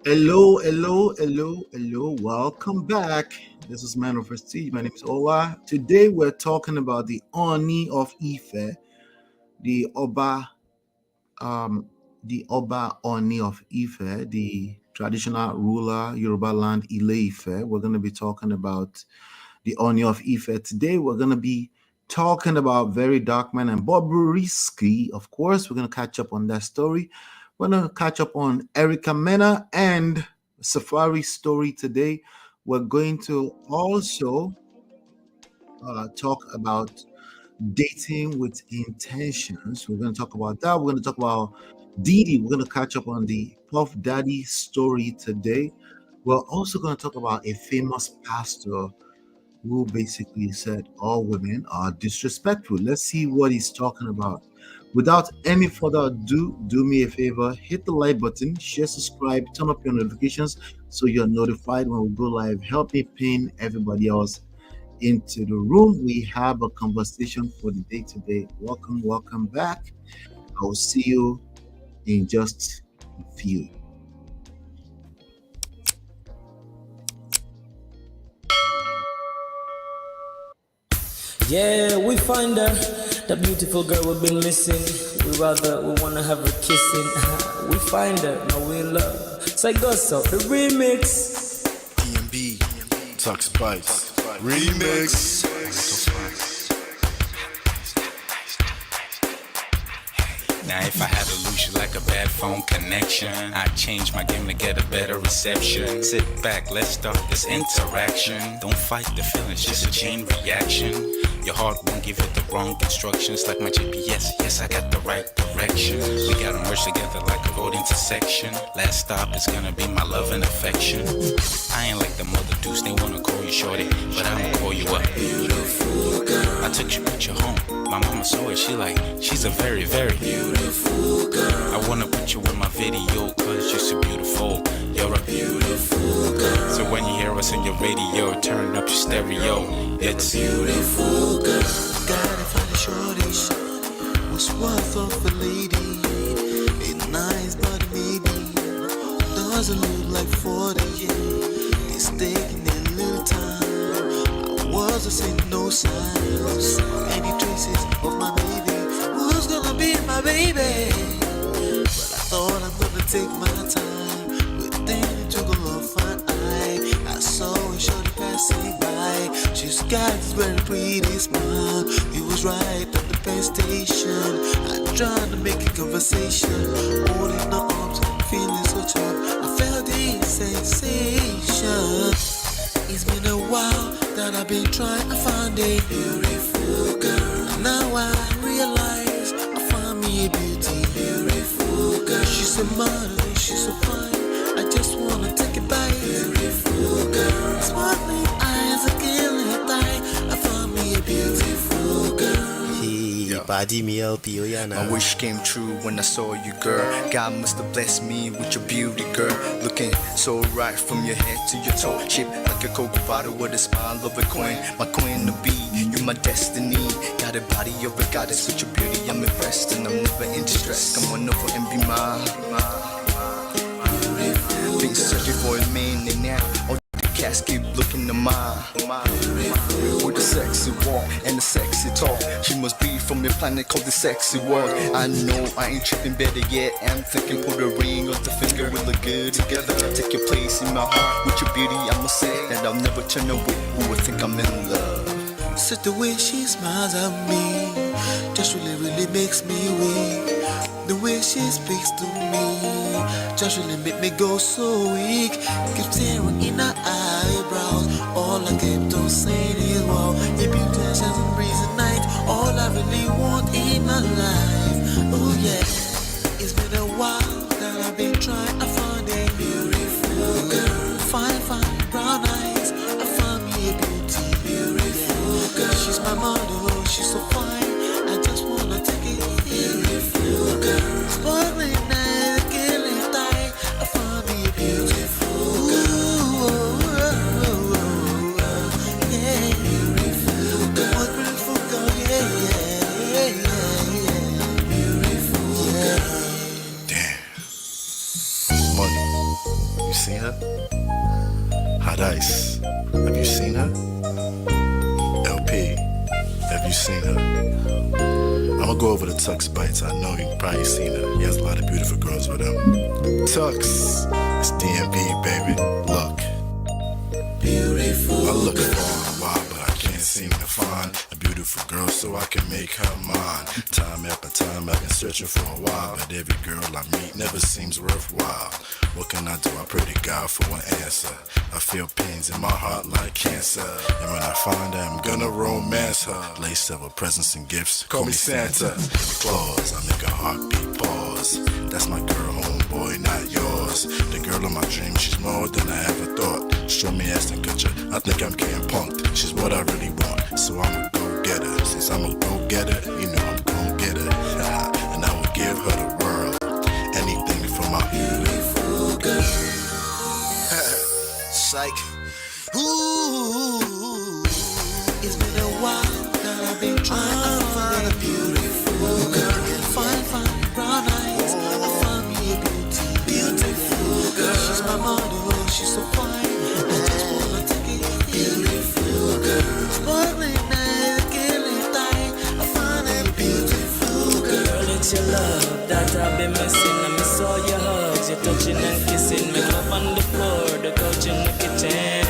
Hello, hello, hello, hello. Welcome back. This is Man of Prestige. My name is Ola. Today we're talking about the Ooni of Ife, the Oba, um, the Oba Ooni of Ife, the traditional ruler, Yoruba land, Ile Ife. We're going to be talking about the Ooni of Ife. Today we're going to be talking about Very Dark Man and BOBRISKY. Of course, we're going to catch up on that story. We're going to catch up on Erica Mena and Safaree story today. We're going to also talk about dating with intentions. We're going to talk about that. We're going to talk about Diddy. We're going to catch up on the Puff Daddy story today. We're also going to talk about a famous pastor who basically said all women are disrespectful. Let's see what he's talking about. Without any further ado, do me a favor, hit the like button, share, subscribe, turn up your notifications so you're notified when we go live. Help me pin everybody else into the room. We have a conversation for the day today. Welcome back. I will see you in just a few. Yeah, we find her, the beautiful girl we've been missing. We wanna have her kissing. We find her, now we in love. So I got so the remix. DMB, Talk Spice, Remix. Now if I had to lose you like a bad phone connection, I'd change my game to get a better reception. Sit back, let's start this interaction. Don't fight the feelings, just a chain reaction. Your heart won't give it the wrong instructions. Like my GPS, yes I got the right direction. We gotta merge together like a road intersection. Last stop is gonna be my love and affection. I ain't like the mother dudes, they wanna call you shorty, but I'ma call you a beautiful girl. I took your picture home, my mama saw it, she's a very, very beautiful girl. I wanna put you in my video, cause you're so beautiful. You're a beautiful girl. So when you hear us on your radio, turn up your stereo. It's beautiful girl. Gotta find a shorty who's worth of a lady. It's nice, but maybe doesn't look like 40. It's taking a little time. I wasn't seeing no signs, any traces of my baby. Who's gonna be my baby? But I thought I'm gonna take my time. Within took a long fine eye. I saw a shorty passing by. She's got this very pretty smile. It was right at the pen station. I tried to make a conversation, holding her arms, feeling so charmed. I felt the sensation. It's been a while that I've been trying to find a beautiful girl. Now I realize I found me a beautiful girl. She's a model, she's so fine. I just wanna take it by. Beautiful girl, sparkling eyes are killing tight. I found me a beautiful girl. Body me LP, My wish came true when I saw you, girl. God must have blessed me with your beauty, girl. Looking so right from your head to your toe. Shaped like a Coke bottle with a smile of a queen. My queen to be, you my destiny. Got a body of a goddess with your beauty. I'm impressed and I'm never in distress. Come on over and be mine. Been searching for a man and now all the cats keep looking to mine. With a sexy walk and a sexy talk. She must be from your planet called the sexy world. I know I ain't tripping, better yet I'm thinking put a ring on the finger. We look good together. Take your place in my heart. With your beauty I'ma say that I'll never turn away. Who would think I'm in love? So the way she smiles at me just really makes me weak. The way she speaks to me just really make me go so weak. Keep staring in her eyebrows. All I kept on saying is wow. Your beauty shines and breeze at night. All I really want in my life. Oh yeah. It's been a while that I've been trying to find a beautiful girl. Fine brown eyes. I found me a beautiful girl. She's my model, she's so fine. I just wanna take it. Beautiful girl. Sparkling eyes, killing tight. I found me a beautiful girl. Yeah, beautiful girl. What beautiful girl, yeah. Beautiful girl. damn. Money. You seen her? Hot Ice, have you seen her? LP, have you seen her? I'm gonna go over the Tux Bites. I know you've probably seen her. He has a lot of beautiful girls with him. Tux, it's DMV, baby. Look. I look for a while, but I can't seem to find a beautiful girl so I can make her mine. Time after time, I've been searching for a while, but every girl I meet never seems worthwhile. What can I do? I pray to God for an answer. I feel pains in my heart like cancer, and when I find her, I'm gonna romance her. Lace several presents and gifts, call me Santa Claus. I make a heartbeat pause. That's my girl, homeboy, not yours. The girl of my dreams, she's more than I ever thought. Show me ass and culture, I think I'm getting punked. She's what I really want, so I'm a go-getter. Since I'm a go-getter, you know I'm gon' get her. And I will give her the world, anything for my beautiful girl. Psych. Ooh, it's been a while that I've been trying to find a beautiful girl. Fine, brown eyes, I found me a beautiful girl. She's my model, she's so fine. I just wanna take it, beautiful girl. Spoiling night, killing time, I found a beautiful girl. Girl, it's your love that I've been missing. I miss all your hugs, your touching and kissing. Make love on the floor, the couch in the kitchen.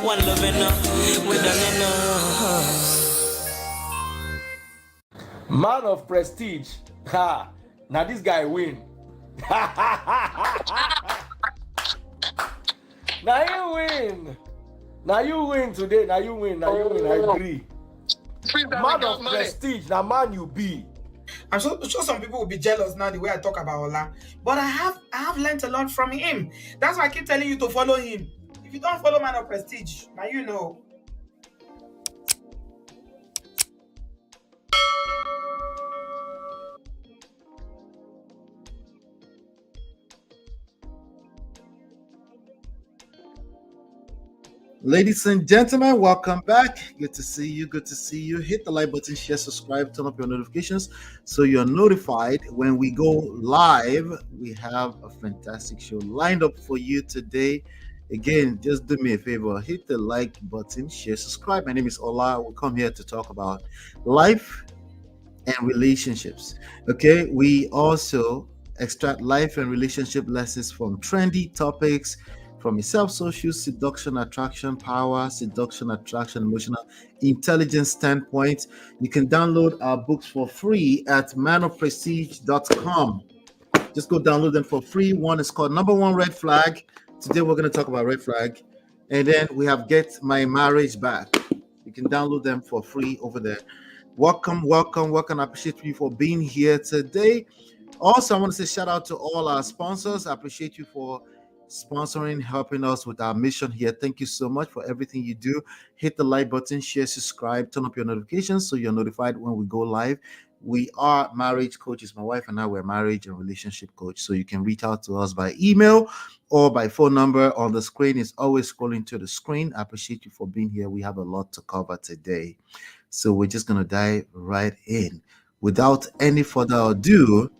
One love enough, we done enough. Man of prestige. Ha! Now this guy win. Now you win. Now you win today. Now you win. I agree. Man of prestige. Now man you be. I'm sure some people will be jealous now the way I talk about Ola. But I have learned a lot from him. That's why I keep telling you to follow him. If you don't follow Man of Prestige, now you know. Ladies and gentlemen, welcome back. Good to see you. Good to see you. Hit the like button, share, subscribe, turn up your notifications so you're notified when we go live. We have a fantastic show lined up for you today. Again, just do me a favor, hit the like button, share, subscribe. My name is Ola. We come here to talk about life and relationships. Okay, we also extract life and relationship lessons from trendy topics, from a self-social, seduction, attraction, power, seduction, attraction, emotional intelligence standpoint. You can download our books for free at manofprestige.com. Just go download them for free. One is called Number One Red Flag. Today we're going to talk about red flag. And then we have Get My Marriage Back. You can download them for free over there. Welcome. I appreciate you for being here today. Also, I want to say shout out to all our sponsors. I appreciate you for sponsoring, helping us with our mission here. Thank you so much for everything you do. Hit the like button, share, subscribe, turn up your notifications so you're notified when we go live. We are marriage coaches. My wife and I were marriage and relationship coach. So you can reach out to us by email or by phone number on the screen. It's always scrolling to the screen. I appreciate you for being here. We have a lot to cover today. So we're just going to dive right in. Without any further ado,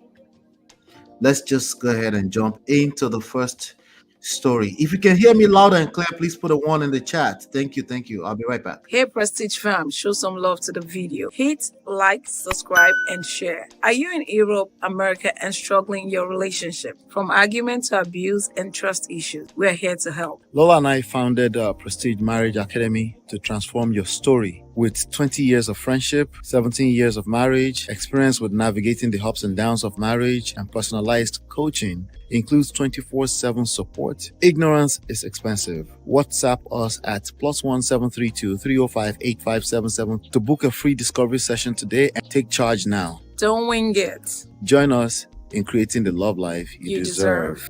let's just go ahead and jump into the first story. If you can hear me loud and clear, please put a 1 in the chat. Thank you. I'll be right back. Hey Prestige fam, show some love to the video. Hit like, subscribe, and share. Are you in Europe, America, and struggling in your relationship? From argument to abuse and trust issues, we're here to help. Lola and I founded Prestige Marriage Academy to transform your story. With 20 years of friendship, 17 years of marriage, experience with navigating the ups and downs of marriage, and personalized coaching, includes 24/7 support. Ignorance is expensive. WhatsApp us at +1 732 305 8577 to book a free discovery session today and take charge now. Don't wing it. Join us in creating the love life you deserve.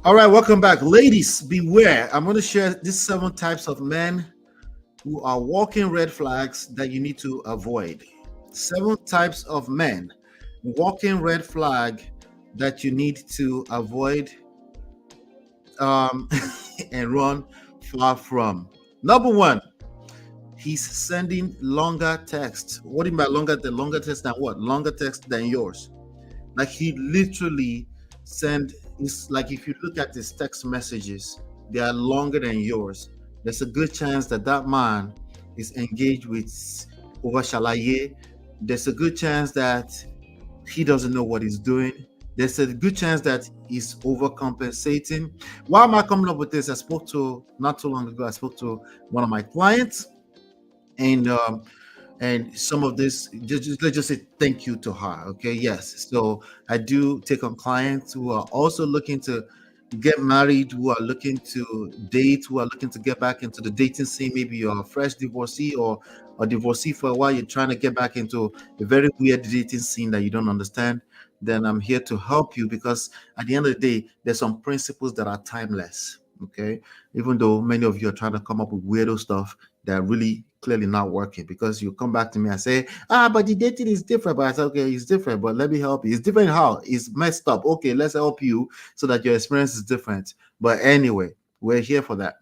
All right, welcome back. Ladies, beware. I'm going to share these 7 types of men who are walking red flags that you need to avoid. 7 types of men walking red flag that you need to avoid and run far from. Number one, he's sending longer text. What do you mean by longer? The longer text than what? Longer text than yours. Like he literally send. It's like if you look at his text messages, they are longer than yours. There's a good chance that that man is engaged with over shalaye. There's a good chance that he doesn't know what he's doing. There's a good chance that he's overcompensating. Why am I coming up with this? I spoke to not too long ago. I spoke to one of my clients, and some of this, let's just say thank you to her. Okay, yes. So I do take on clients who are also looking to get married, who are looking to date, who are looking to get back into the dating scene. Maybe you're a fresh divorcee or a divorcee for a while, you're trying to get back into a very weird dating scene that you don't understand. Then I'm here to help you, because at the end of the day, there's some principles that are timeless. Okay, even though many of you are trying to come up with weirdo stuff that are really clearly not working, because you come back to me and say, but the dating is different. But I say, okay, it's different, but let me help you. It's different how? It's messed up. Okay, let's help you so that your experience is different. But anyway, we're here for that.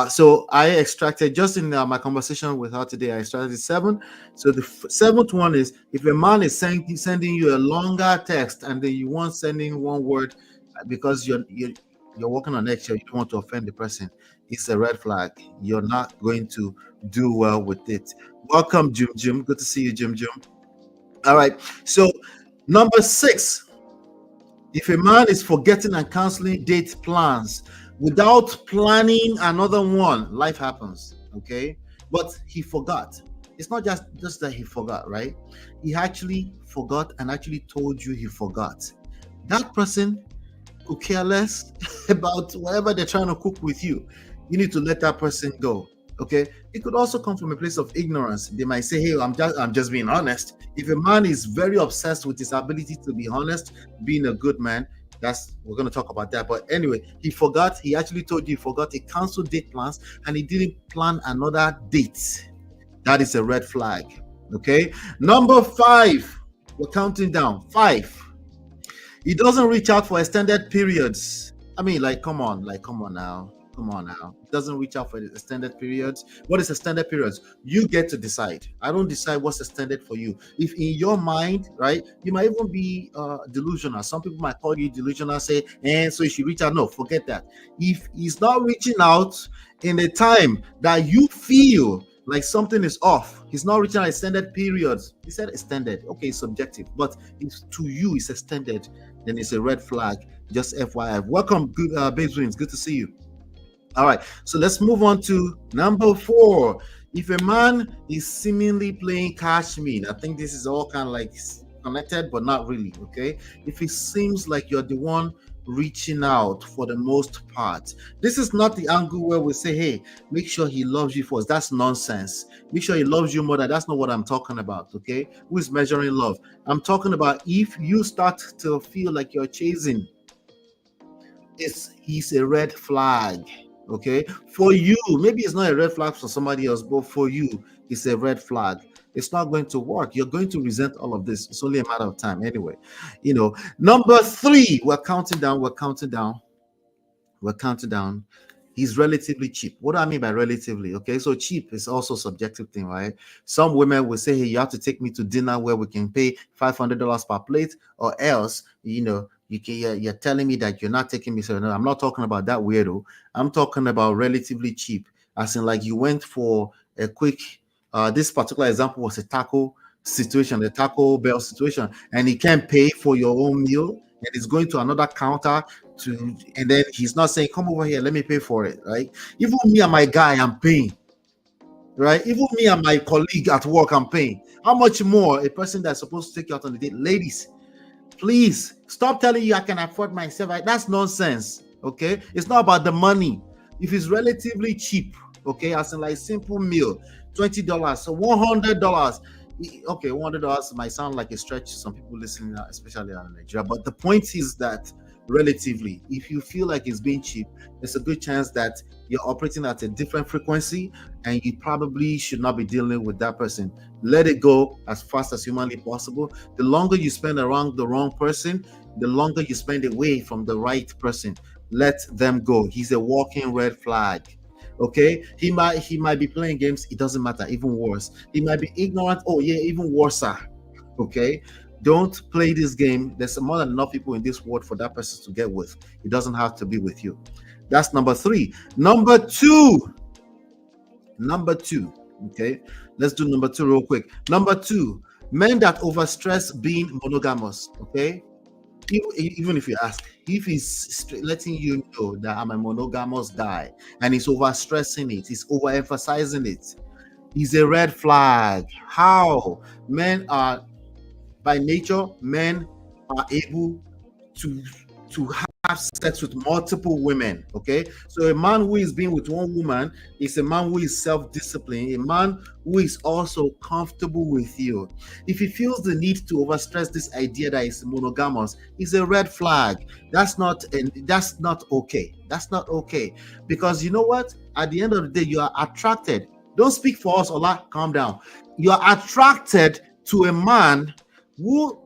So I extracted, just in my conversation with her today, I extracted 7. So the seventh one is, if a man is sending you a longer text and then you want sending one word because you're working on extra, you don't want to offend the person, it's a red flag. You're not going to do well with it. Welcome, Jim. Good to see you, Jim. All right. So number 6, if a man is forgetting and canceling date plans without planning another one, life happens. Okay, but he forgot. It's not just that he forgot, right? He actually forgot and actually told you he forgot. That person could care less about whatever they're trying to cook with you. You need to let that person go. Okay, it could also come from a place of ignorance. They might say, hey, I'm just being honest. If a man is very obsessed with his ability to be honest, being a good man, we're going to talk about that. But anyway, he forgot. He actually told you he forgot. He canceled date plans and he didn't plan another date. That is a red flag. Okay, number 5, we're counting down. 5, he doesn't reach out for extended periods. I mean, come on now. It doesn't reach out for extended periods. What is extended periods? You get to decide. I don't decide what's extended for you. If in your mind, right, you might even be delusional. Some people might call you delusional, say, so you should reach out. No, forget that. If he's not reaching out in a time that you feel like something is off, he's not reaching out extended periods. He said extended. Okay, it's subjective, but if to you it's extended, then it's a red flag. Just FYI. Welcome, good Babes Wins. Good to see you. All right, so let's move on to number 4. If a man is seemingly playing catch me, I think this is all kind of like connected, but not really. Okay, if it seems like you're the one reaching out for the most part, this is not the angle where we say, hey, make sure he loves you first. That's nonsense. Make sure he loves you more. That's not what I'm talking about. Okay, who is measuring love? I'm talking about if you start to feel like you're chasing, he's a red flag. Okay, for you, maybe it's not a red flag for somebody else, but for you, it's a red flag. It's not going to work. You're going to resent all of this. It's only a matter of time anyway. Number 3, we're counting down. He's relatively cheap. What do I mean by relatively? Okay, so cheap is also a subjective thing, right? Some women will say, hey, you have to take me to dinner where we can pay $500 per plate, or else, you're telling me that you're not taking me. So no, I'm not talking about that weirdo. I'm talking about relatively cheap, as in like you went for a quick. This particular example was a Taco Bell situation, and he can't pay for your own meal, and he's going to another counter and then he's not saying, come over here, let me pay for it, right? Even me and my guy, I'm paying, right? Even me and my colleague at work, I'm paying. How much more a person that's supposed to take you out on the date? Ladies, please stop telling you I can afford myself. That's nonsense. Okay, it's not about the money. If it's relatively cheap, okay, as in like simple meal, $20, so $100. Okay, $100 might sound like a stretch to some people listening, especially out in Nigeria. But the point is that relatively. If you feel like it's being cheap, there's a good chance that you're operating at a different frequency and you probably should not be dealing with that person. Let it go as fast as humanly possible. The longer you spend around the wrong person, the longer you spend away from the right person. Let them go. He's a walking red flag. Okay, he might be playing games. It doesn't matter. Even worse, he might be ignorant. Oh yeah, even worse. Okay, don't play this game. There's more than enough people in this world for that person to get with. It doesn't have to be with you. That's number 3. Number two. Okay, let's do number 2 real quick. Number 2, men that overstress being monogamous. Okay, even if you ask, if he's letting you know that I'm a monogamous guy and he's overstressing it, he's overemphasizing it, he's a red flag. How? Men are, by nature, men are able to have sex with multiple women. Okay, so a man who is being with one woman is a man who is self-disciplined, a man who is also comfortable with you. If he feels the need to overstress this idea that he's monogamous, is a red flag. That's not okay. That's not okay, because you know what, at the end of the day, you are attracted. Don't speak for us, Ola, calm down. You are attracted to a man who,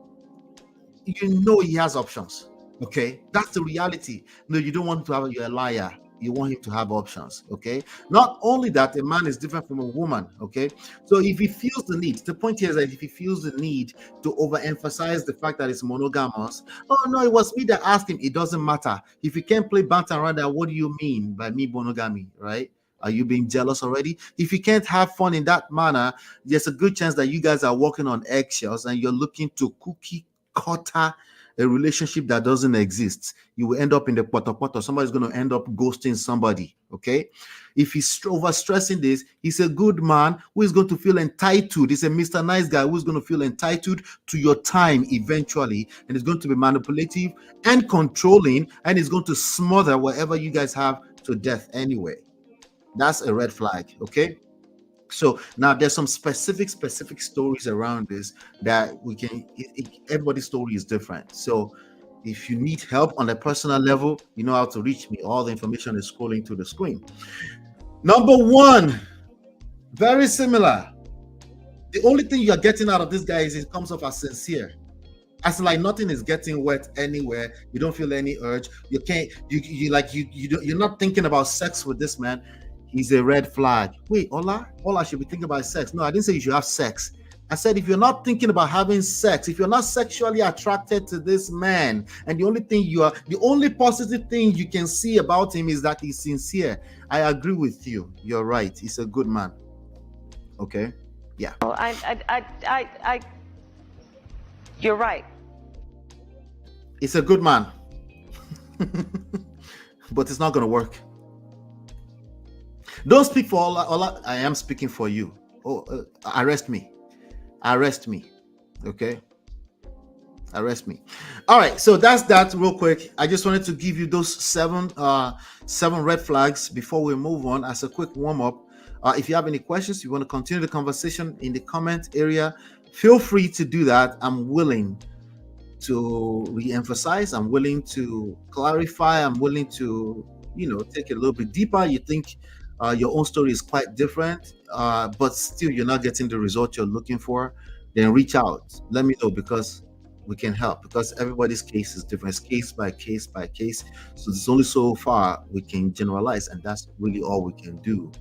you know, he has options. Okay, that's the reality. No, you don't want to have, you're a liar. You want him to have options. Okay, not only that, a man is different from a woman. Okay, so if he feels the need, the point here is that if he feels the need to overemphasize the fact that it's monogamous, oh no, it was me that asked him, it doesn't matter. If you can't play banter around that, what do you mean by me monogamy, right? Are you being jealous already? If you can't have fun in that manner, there's a good chance that you guys are walking on eggshells and you're looking to cookie cutter a relationship that doesn't exist. You will end up in the poto. Somebody's going to end up ghosting somebody. Okay, if he's overstressing this, he's a good man who is going to feel entitled. He's a Mr. Nice guy who's going to feel entitled to your time eventually, and he's going to be manipulative and controlling, and he's going to smother whatever you guys have to death anyway. That's a red flag. Okay, so now there's some specific stories around this that we can, everybody's story is different. So if you need help on a personal level, you know how to reach me. All the information is scrolling to the screen. Number 1, very similar. The only thing you're getting out of this guy is it comes off as sincere. As like nothing is getting wet anywhere. You don't feel any urge. You can't, you're not thinking about sex with this man. He's a red flag. Wait, Ola should be thinking about sex. No, I didn't say you should have sex. I said if you're not thinking about having sex, if you're not sexually attracted to this man, and the only positive thing you can see about him is that he's sincere, I agree with you. You're right. He's a good man. Okay? Yeah. Oh, you're right. It's a good man. But it's not going to work. Don't speak for Ola. I am speaking for you. Arrest me. Okay, arrest me. All right, so that's that real quick. I just wanted to give you those seven red flags before we move on as a quick warm-up. If you have any questions, you want to continue the conversation in the comment area, feel free to do that. I'm willing to re-emphasize, I'm willing to clarify, I'm willing to take it a little bit deeper. You think your own story is quite different, but still you're not getting the result you're looking for, then reach out. Let me know, because we can help, because everybody's case is different. It's case by case by case. So there's only so far we can generalize, and that's really all we can do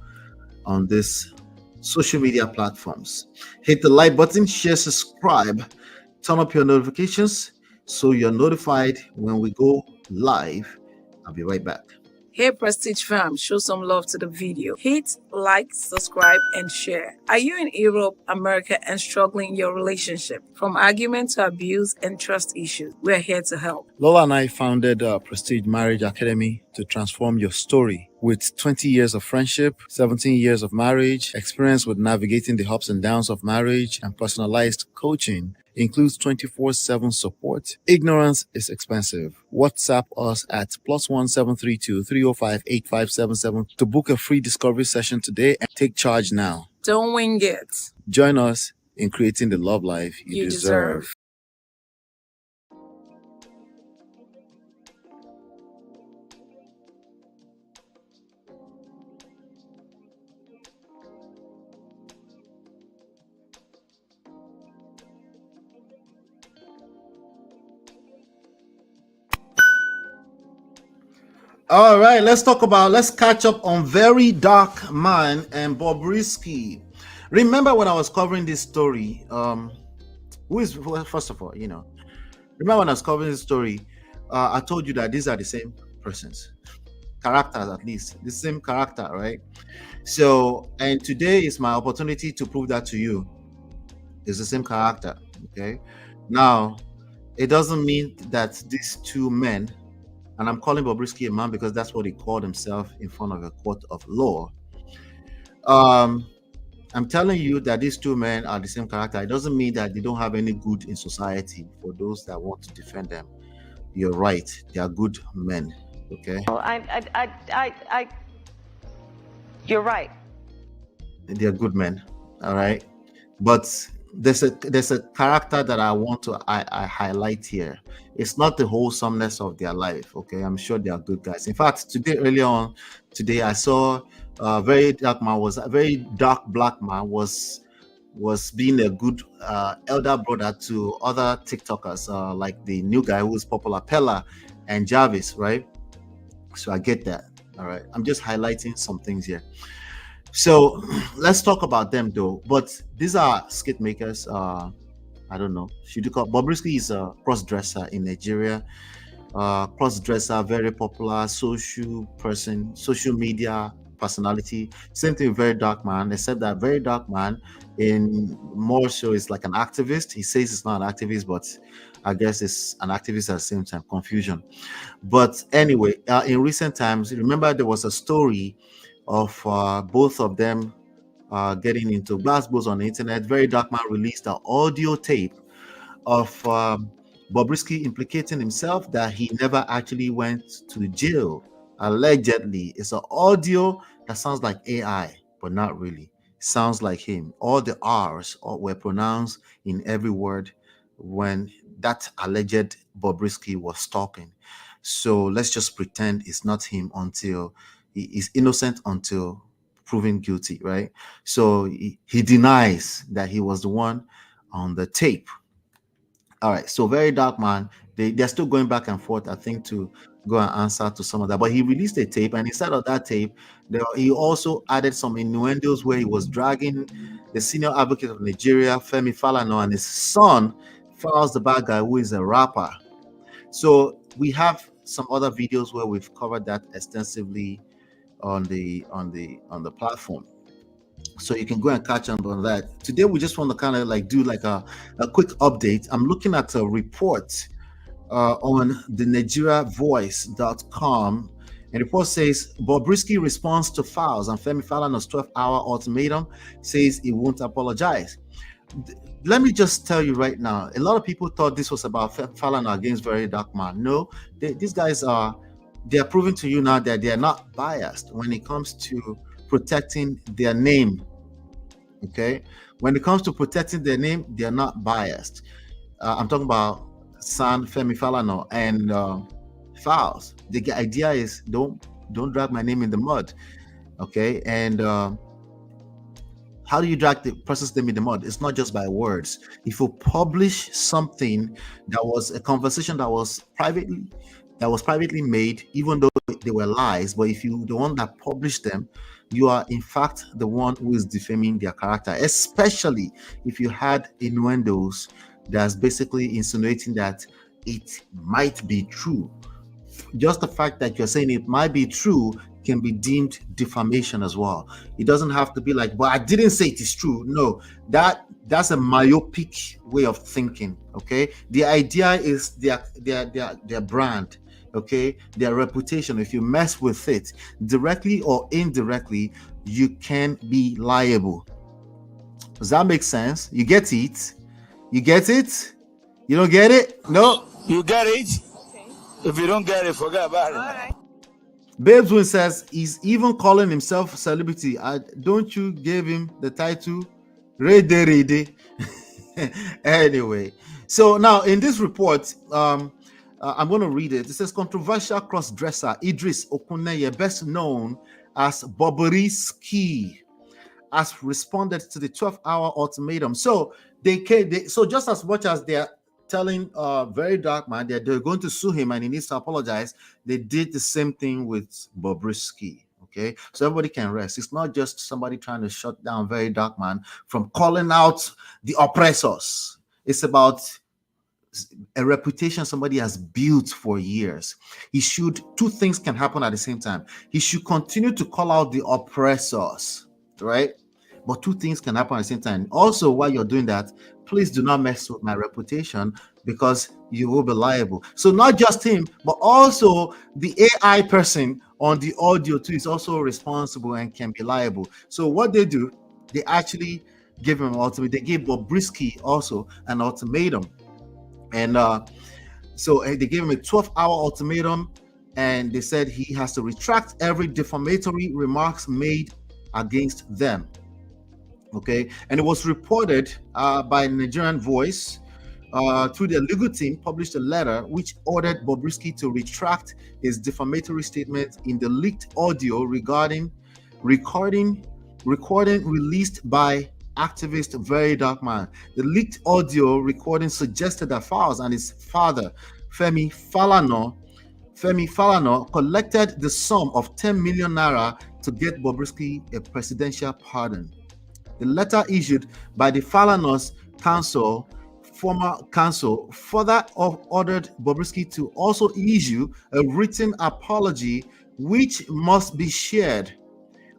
on this social media platforms. Hit the like button, share, subscribe, turn up your notifications so you're notified when we go live. I'll be right back. Hey Prestige fam, show some love to the video. Hit like, subscribe, and share. Are you in Europe, America, and struggling in your relationship? From argument to abuse and trust issues, we're here to help. Lola and I founded Prestige Marriage Academy to transform your story. With 20 years of friendship, 17 years of marriage, experience with navigating the ups and downs of marriage, and personalized coaching, includes 24/7 support. Ignorance is expensive. WhatsApp us at +1 732 305 8577 to book a free discovery session today and take charge now. Don't wing it. Join us in creating the love life you deserve. All right, let's catch up on Very Dark Man and Bobrisky. Remember when I was covering this story? Well, first of all, remember when I was covering this story, I told you that these are the same persons, characters at least, the same character, right? So, and today is my opportunity to prove that to you. It's the same character, okay? Now, it doesn't mean that these two men, and I'm calling Bobrisky a man because that's what he called himself in front of a court of law. I'm telling you that these two men are the same character. It doesn't mean that they don't have any good in society. For those that want to defend them, you're right. They are good men. Okay. Well, you're right. They are good men. All right. But there's a character that I want to I highlight here. It's not the wholesomeness of their life. Okay. I'm sure they are good guys. In fact, earlier on today, I saw very dark black man was being a good elder brother to other TikTokers, like the new guy who is popular, Pella and Jarvis, right? So I get that. All right. I'm just highlighting some things here. So let's talk about them though. But these are skit makers. I don't know. Should you call Bobrisky is a cross-dresser in Nigeria. Cross-dresser, very popular social media personality. Same thing with Very Dark Man, except that Very Dark Man in more so is like an activist. He says it's not an activist, but I guess it's an activist at the same time. Confusion. But anyway, in recent times, remember there was a story of both of them getting into blast on the internet. Very Dark Man released an audio tape of Bobrisky implicating himself that he never actually went to jail. Allegedly, it's an audio that sounds like AI, but not really. Sounds like him. All the R's were pronounced in every word when that alleged Bobrisky was talking. So let's just pretend it's not him until he is innocent until proven guilty, right? So he denies that he was the one on the tape. All right, so Very Dark Man, they're still going back and forth, I think, to go and answer to some of that. But he released a tape, and inside of that tape, he also added some innuendos where he was dragging the senior advocate of Nigeria, Femi Falana, and his son, Falz the Bad Guy, who is a rapper. So we have some other videos where we've covered that extensively on the platform. So you can go and catch up on that. Today we just want to kind of like do like a quick update. I'm looking at a report on the NigeriaVoice.com, and the report says Bobrisky responds to Falz and Femi Falana's 12-hour ultimatum, says he won't apologize. Let me just tell you right now, a lot of people thought this was about Falana against Very Dark Man. No, these guys they're proving to you now that they're not biased when it comes to protecting their name. Okay, when it comes to protecting their name, they're not biased. I'm talking about San Femi Falana and Falz. The idea is don't drag my name in the mud. Okay, and how do you drag the person's name in the mud? It's not just by words. If you publish something that was a conversation that was privately made, even though they were lies, but if you the one that published them, you are in fact the one who is defaming their character, especially if you had innuendos that's basically insinuating that it might be true. Just the fact that you're saying it might be true can be deemed defamation as well. It doesn't have to be like, but I didn't say it is true. No, that's a myopic way of thinking. Okay, the idea is their brand. Okay, their reputation. If you mess with it directly or indirectly, you can be liable. Does that make sense? You get it? You get it? You don't get it? No? You get it? Okay. If you don't get it, forget about it. All right. Babes Win says he's even calling himself a celebrity. Don't you give him the title? Rede. Anyway, so now in this report, I'm going to read it. It says controversial cross-dresser Idris Okuneye, best known as Bobrisky, has responded to the 12-hour ultimatum. So so just as much as they're telling Very Dark Man that they're going to sue him and he needs to apologize. They did the same thing with Bobrisky. Okay, so everybody can rest. It's not just somebody trying to shut down Very Dark Man from calling out the oppressors. It's about a reputation somebody has built for years. Two things can happen at the same time. He should continue to call out the oppressors, right? But two things can happen at the same time. Also, while you're doing that, please do not mess with my reputation because you will be liable. So not just him, but also the AI person on the audio too is also responsible and can be liable. So what they do, they actually give him an ultimatum. They gave Bobrisky also an ultimatum. And so they gave him a 12-hour ultimatum, and they said he has to retract every defamatory remarks made against them. Okay, and it was reported by Nigerian Voice through their legal team, published a letter which ordered Bobrisky to retract his defamatory statement in the leaked audio regarding recording released by activist Very Dark Man. The leaked audio recording suggested that Falz and his father, Femi Falana, collected the sum of 10 million naira to get Bobrisky a presidential pardon. The letter issued by the Falanas former counsel, further ordered Bobrisky to also issue a written apology which must be shared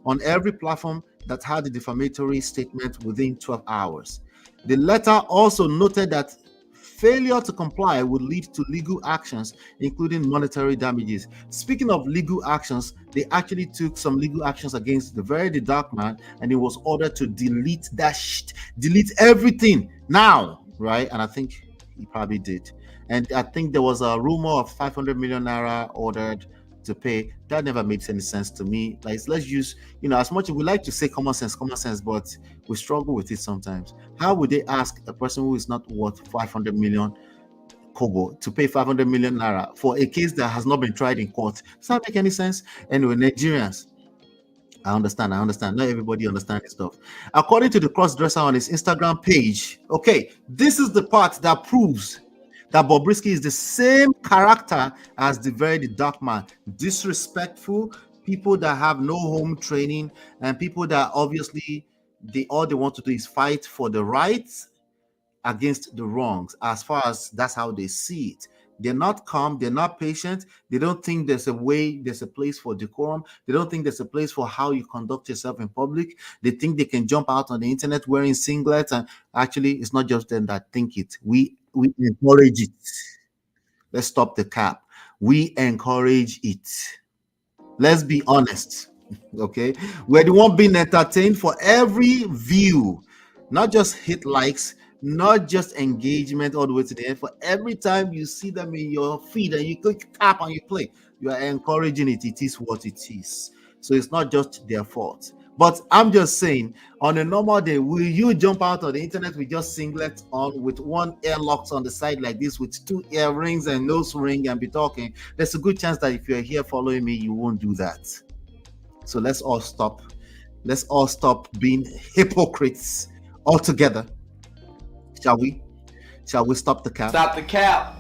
on every platform that had the defamatory statement within 12 hours. The letter also noted that failure to comply would lead to legal actions, including monetary damages. Speaking of legal actions, they actually took some legal actions against the Very Dark Man, and he was ordered to delete that delete everything now, right? And I think he probably did. And I think there was a rumor of 500 million naira ordered to pay. That never makes any sense to me. Like, let's use, as much as we like to say common sense, but we struggle with it sometimes. How would they ask a person who is not worth 500 million kobo to pay 500 million naira for a case that has not been tried in court? Does that make any sense? Anyway, Nigerians, I understand. Not everybody understands this stuff. According to the cross-dresser on his Instagram page, okay, this is the part that proves that Bobrisky is the same character as the Very Dark Man. Disrespectful, people that have no home training, and people that obviously all they want to do is fight for the rights against the wrongs, as far as that's how they see it. They're not calm, they're not patient, they don't think there's a place for decorum, they don't think there's a place for how you conduct yourself in public. They think they can jump out on the internet wearing singlets, and actually it's not just them that think it. We encourage it. Let's stop the cap. We encourage it. Let's be honest. Okay, we're the one being entertained for every view, not just hit likes, not just engagement all the way to the end. For every time you see them in your feed and you click tap and you play, you are encouraging it. It is what it is. So it's not just their fault. But I'm just saying, on a normal day, will you jump out on the internet with just singlet on, with one ear locked on the side like this, with two earrings and nose ring, and be talking? There's a good chance that if you're here following me, you won't do that. So let's all stop. Let's all stop being hypocrites altogether. Shall we? Shall we stop the cap? Stop the cap.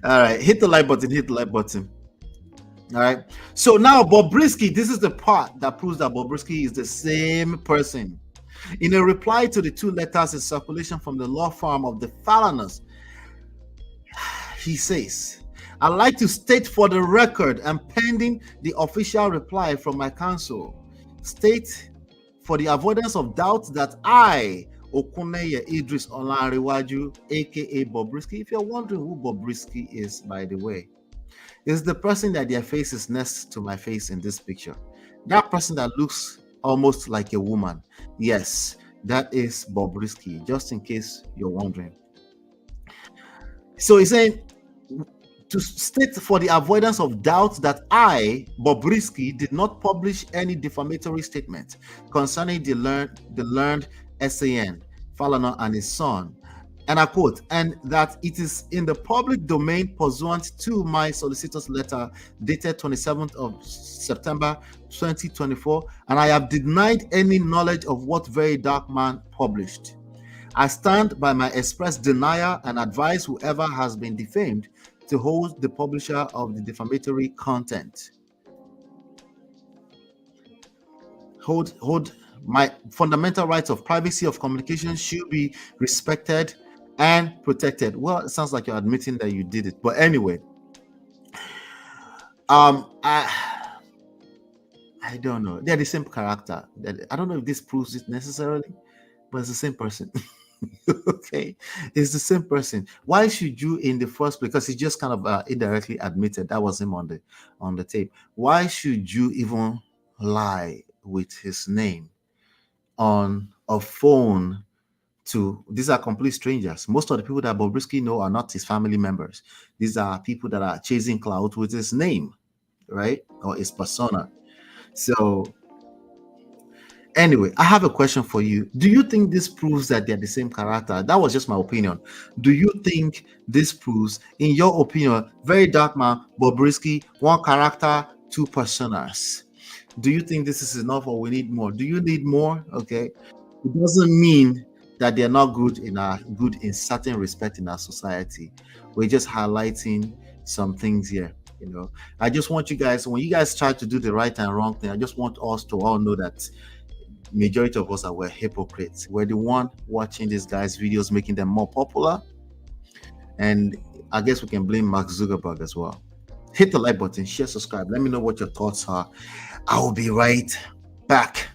All right, hit the like button. Hit the like button. All right. So now Bobrisky, this is the part that proves that Bobrisky is the same person. In a reply to the two letters in circulation from the law firm of the Falanas, he says, "I'd like to state for the record and pending the official reply from my counsel, state for the avoidance of doubt that I, Okuneye Idris Olanrewaju, aka Bobrisky," if you're wondering who Bobrisky is, by the way, is the person that their face is next to my face in this picture. That person that looks almost like a woman. Yes, that is Bobrisky, just in case you're wondering. So he's saying, to state for the avoidance of doubt that I, Bobrisky, did not publish any defamatory statement concerning the learned SAN, Falana and his son, and I quote, "and that it is in the public domain pursuant to my solicitor's letter dated 27th of September 2024, and I have denied any knowledge of what Very Dark Man published. I stand by my express denial and advise whoever has been defamed to hold the publisher of the defamatory content. Hold my fundamental rights of privacy of communication should be respected and protected. Well, it sounds like you're admitting that you did it, but anyway, I don't know. They're the same character. I don't know if this proves it necessarily, but it's the same person. Okay, it's the same person. Why should you, in the first place? Because he just kind of indirectly admitted that was him on the tape. Why should you even lie with his name on a phone to these are complete strangers? Most of the people that Bobrisky know are not his family members. These are people that are chasing clout with his name, right? Or his persona. So anyway, I have a question for you. Do you think this proves that they're the same character? That was just my opinion. Do you think this proves, in your opinion, Very Dark Man, Bobrisky, one character, two personas? Do you think this is enough or we need more? Do you need more? Okay. It doesn't mean that they're not good in certain respect in our society. We're just highlighting some things here. I just want you guys, when you guys try to do the right and wrong thing, I just want us to all know that majority of us we're hypocrites. We're the one watching these guys' videos, making them more popular. And I guess we can blame Mark Zuckerberg as well. Hit the like button, share, subscribe. Let me know what your thoughts are. I will be right back.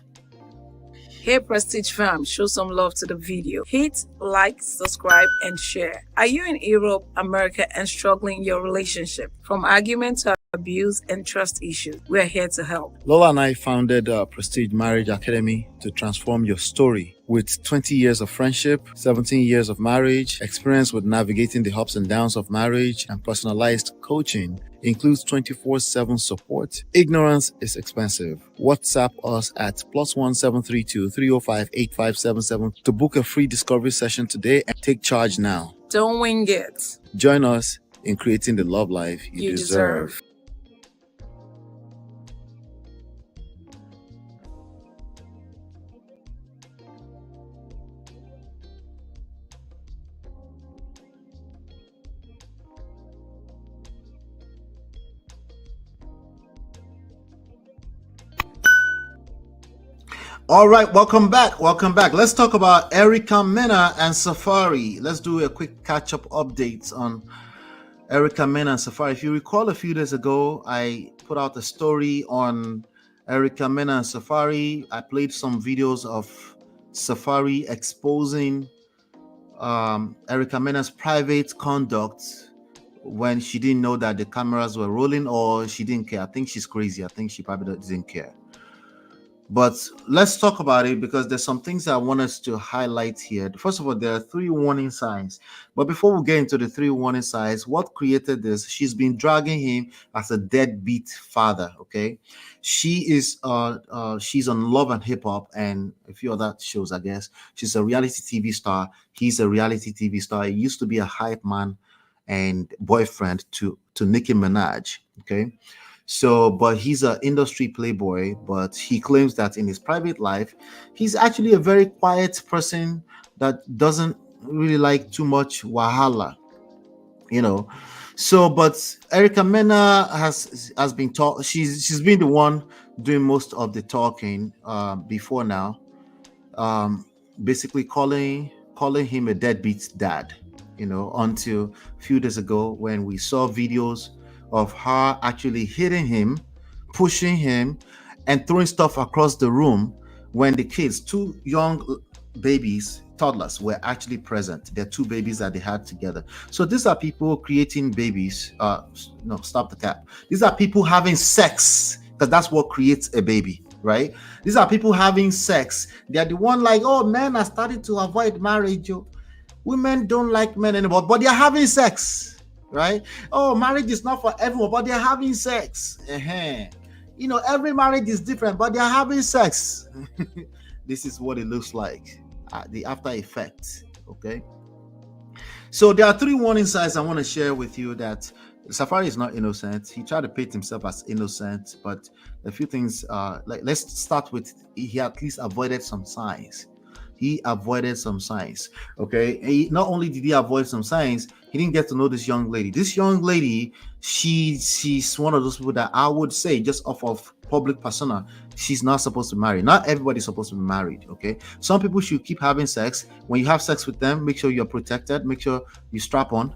Hey Prestige fam, show some love to the video. Hit like, subscribe, and share. Are you in Europe, America, and struggling in your relationship? From argument to abuse and trust issues, we are here to help. Lola and I founded Prestige Marriage Academy to transform your story. With 20 years of friendship, 17 years of marriage, experience with navigating the ups and downs of marriage, and personalized coaching, includes 24/7 support. Ignorance is expensive. WhatsApp us at +1 732 305 8577 to book a free discovery session today and take charge now. Don't wing it. Join us in creating the love life you deserve. All right, welcome back. Let's talk about Erica Mena and Safaree. Let's do a quick catch-up update on Erica Mena and Safaree. If you recall, a few days ago, I put out a story on Erica Mena and Safaree. I played some videos of Safaree exposing Erica Mena's private conduct when she didn't know that the cameras were rolling, or she didn't care. I think she's crazy. I think she probably didn't care. But let's talk about it, because there's some things I want us to highlight here. First of all, there are 3 warning signs. But before we get into the 3 warning signs, what created this? She's been dragging him as a deadbeat father. Okay, she is she's on Love and Hip Hop and a few other shows. I guess she's a reality TV star. He's a reality TV star. He used to be a hype man and boyfriend to Nicki Minaj. Okay. So, but he's an industry playboy, but he claims that in his private life, he's actually a very quiet person that doesn't really like too much wahala, So, but Erica Mena has been taught. She's been the one doing most of the talking before now, basically calling him a deadbeat dad, until a few days ago when we saw videos of her actually hitting him, pushing him, and throwing stuff across the room when the kids, 2 young babies, toddlers, were actually present. They're 2 babies that they had together. So these are people creating babies. No, stop the cap. These are people having sex, because that's what creates a baby, right? These are people having sex. They're the one like, oh, men are starting to avoid marriage. Women don't like men anymore, but they're having sex. Right? Oh, marriage is not for everyone, but they're having sex. Every marriage is different, but they're having sex. This is what it looks like, the after effect. Okay. So there are 3 warning signs I want to share with you that Safaree is not innocent. He tried to paint himself as innocent, but a few things. Let's start with he at least avoided some signs. he avoided some signs. Okay, not only did he avoid some signs, he didn't get to know this young lady. This young lady, she's one of those people that I would say, just off of public persona, she's not supposed to marry. Not everybody's supposed to be married. Okay, some people should keep having sex. When you have sex with them, make sure you're protected. Make sure you strap on.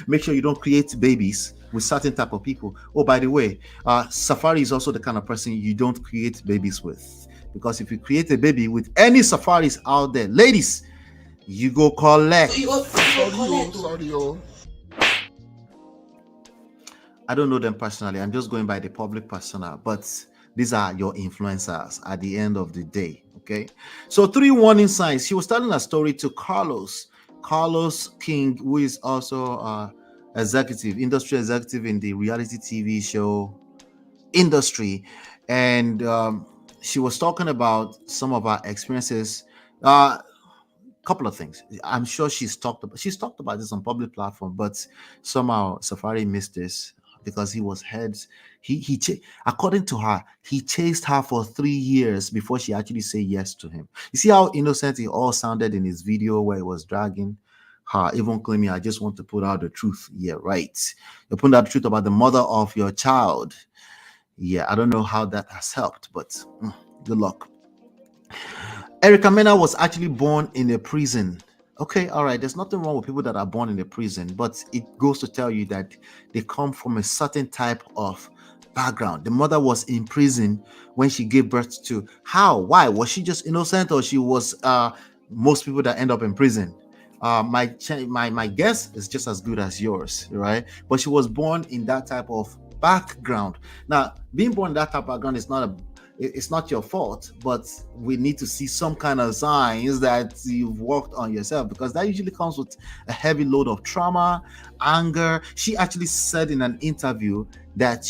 Make sure you don't create babies with certain type of people. Oh, by the way, Safaree is also the kind of person you don't create babies with, because if you create a baby with any Safarees out there, ladies, you go collect. I don't know them personally. I'm just going by the public persona, but these are your influencers at the end of the day. Okay, so 3 warning signs. She was telling a story to Carlos King, who is also industry executive in the reality TV show industry, and she was talking about some of her experiences. Couple of things. I'm sure she's talked about this on public platform, but somehow Safaree missed this because he was heads. According to her, he chased her for 3 years before she actually said yes to him. You see how innocent it all sounded in his video where he was dragging her, even claiming, I just want to put out the truth. Yeah, right. You're putting out the truth about the mother of your child. Yeah, I don't know how that has helped, but good luck. Mena was actually born in a prison. Okay, all right. There's nothing wrong with people that are born in a prison, but it goes to tell you that they come from a certain type of background. The mother was in prison when she gave birth to. How? Why? Was she just innocent, or she was most people that end up in prison? My guess is just as good as yours, right? But she was born in that type of background. Now, being born in that type of background is it's not your fault, but we need to see some kind of signs that you've worked on yourself, because that usually comes with a heavy load of trauma, anger. She actually said in an interview that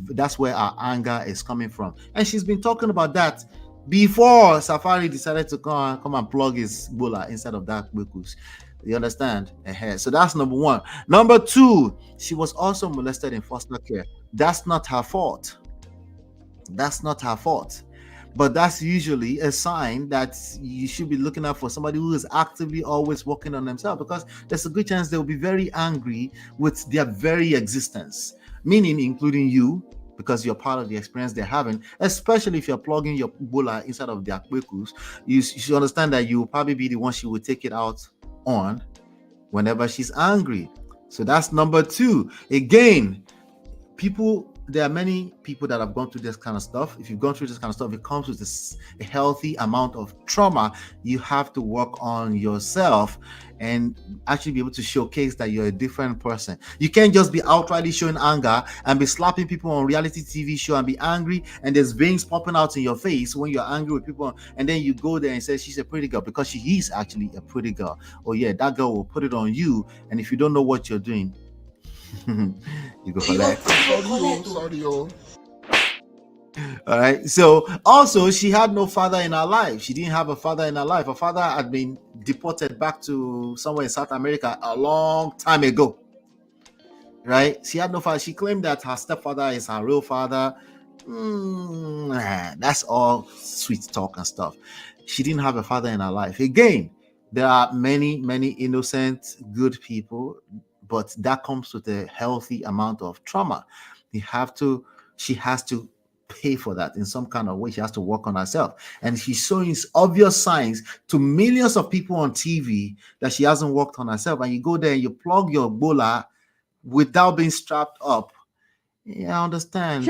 that's where our anger is coming from. And she's been talking about that before Safaree decided to come and plug his bola inside of that Bekus. You understand? So that's number 1. Number 2, she was also molested in foster care. That's not her fault. But that's usually a sign that you should be looking out for somebody who is actively always working on themselves, because there's a good chance they'll be very angry with their very existence, meaning including you, because you're part of the experience they're having, especially if you're plugging your bola inside of their kwekus. You should understand that you will probably be the one she will take it out on whenever she's angry. So that's number 2. Again, there are many people that have gone through this kind of stuff. If you've gone through this kind of stuff, it comes with a healthy amount of trauma. You have to work on yourself and actually be able to showcase that you're a different person. You can't just be outrightly showing anger and be slapping people on reality TV show and be angry and there's veins popping out in your face when you're angry with people, and then you go there and say she's a pretty girl, because she is actually a pretty girl. Oh yeah, that girl will put it on you, and if you don't know what you're doing, you go collect. All right. So also, she had no father in her life. She didn't have a father in her life. Her father had been deported back to somewhere in South America a long time ago. Right? She had no father. She claimed that her stepfather is her real father. That's all sweet talk and stuff. She didn't have a father in her life. Again, there are many, many innocent, good people, but that comes with a healthy amount of trauma. She has to pay for that in some kind of way. She has to work on herself, and she's showing obvious signs to millions of people on TV that she hasn't worked on herself. And you go there and you plug your bola without being strapped up. Yeah, I understand.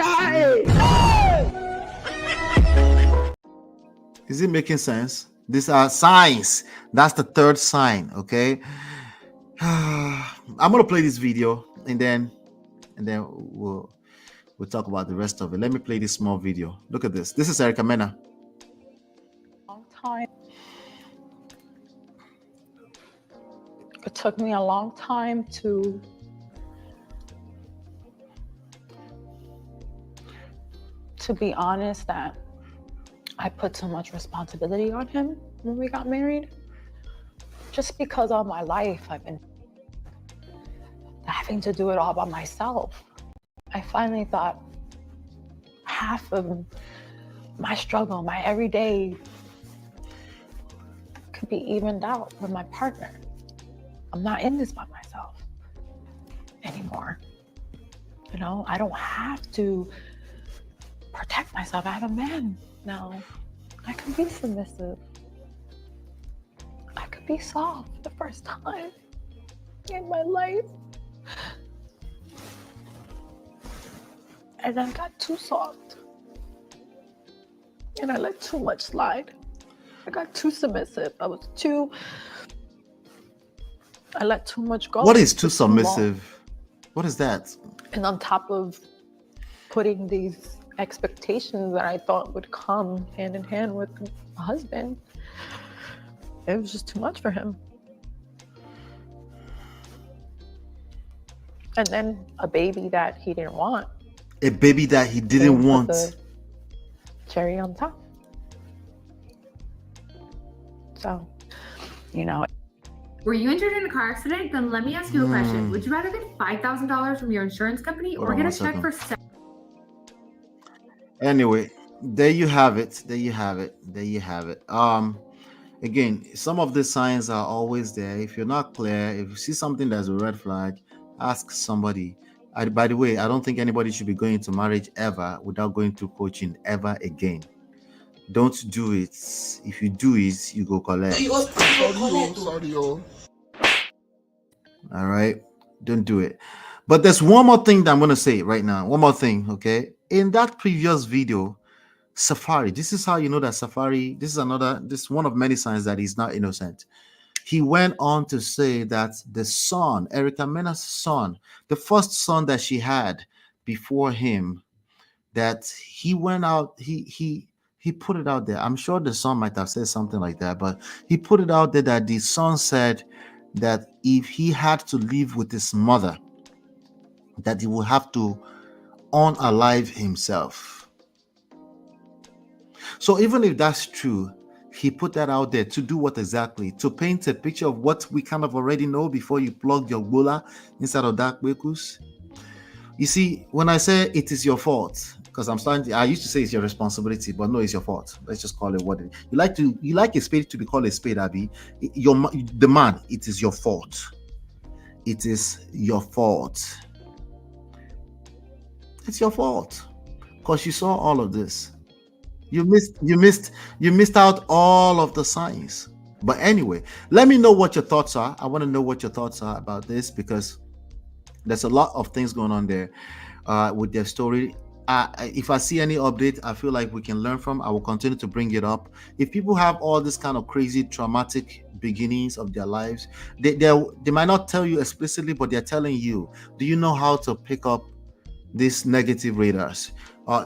Is it making sense? These are signs. That's the 3rd sign. Okay. I'm gonna play this video and then we'll talk about the rest of it. Let me play this small video. Look at this. This is Mena. Long time. It took me a long time to be honest that I put so much responsibility on him when we got married. Just because all my life I've been having to do it all by myself. I finally thought half of my struggle, my everyday could be evened out with my partner. I'm not in this by myself anymore. You know, I don't have to protect myself. I have a man now. I can be submissive. I could be soft the first time in my life. And I got too soft. And I let too much slide. I got too submissive. I let too much go. What is too submissive? What is that? And on top of putting these expectations that I thought would come hand in hand with a husband, it was just too much for him. And then a baby that he didn't want. A baby that he didn't want. The cherry on top. So, you know. Were you injured in a car accident? Then let me ask you a question. Would you rather get $5,000 from your insurance company or get a check for Anyway, there you have it. There you have it. There you have it. Again, some of the signs are always there. If you're not clear, if you see something that's a red flag, ask somebody. By the way, I don't think anybody should be going into marriage ever without going through coaching ever again. Don't do it. If you do it, you go collect. Sorry. All right, don't do it. But there's one more thing that I'm going to say right now. One more thing, okay? In that previous video, Safaree, this is how you know that Safaree, this is one of many signs that he's not innocent. He went on to say that the son, Erica Mena's son, the first son that she had before him, that he went out, he put it out there. I'm sure the son might have said something like that, but he put it out there that the son said that if he had to live with his mother, that he would have to unalive himself. So even if that's true, he put that out there to do what exactly? To paint a picture of what we kind of already know before you plug your gula inside of that bekus. You see, when I say it is your fault, because I used to say it's your responsibility, but no, it's your fault. Let's just call it what it is. You like a spade to be called a spade, Abby. The man, it is your fault. It is your fault. It's your fault. Because you saw all of this. You missed out all of the signs. But anyway, let me know what your thoughts are. I want to know what your thoughts are about this, because there's a lot of things going on there with their story. If I see any update I feel like we can learn from, I will continue to bring it up. If people have all this kind of crazy traumatic beginnings of their lives, they might not tell you explicitly, but they're telling you, do you know how to pick up these negative radars?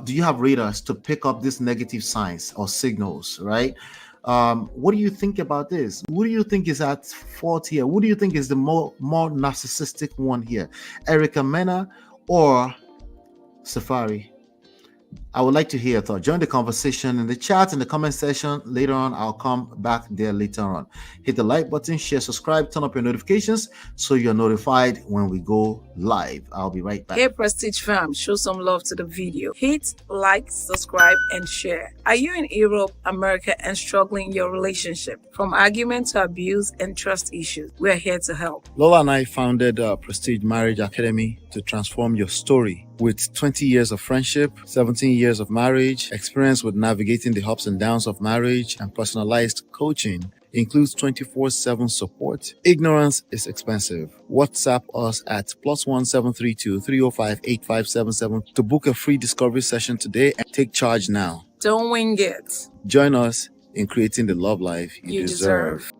Do you have radars to pick up these negative signs or signals, right? What do you think about this? Who do you think is at fault here? Who do you think is the more narcissistic one here? Erica Mena or Safaree? I would like to hear your thoughts. Join the conversation in the chat, in the comment section. Later on, I'll come back there later on. Hit the like button, share, subscribe, turn up your notifications so you're notified when we go live. I'll be right back. Hey Prestige fam, show some love to the video. Hit like, subscribe, and share. Are you in Europe, America, and struggling in your relationship? From argument to abuse and trust issues, we're here to help. Lola and I founded Prestige Marriage Academy to transform your story. With 20 years of friendship, 17 years of marriage, experience with navigating the ups and downs of marriage, and personalized coaching, includes 24/7 support. Ignorance is expensive. WhatsApp us at +1 732 305 8577 to book a free discovery session today and take charge now. Don't wing it. Join us in creating the love life you deserve.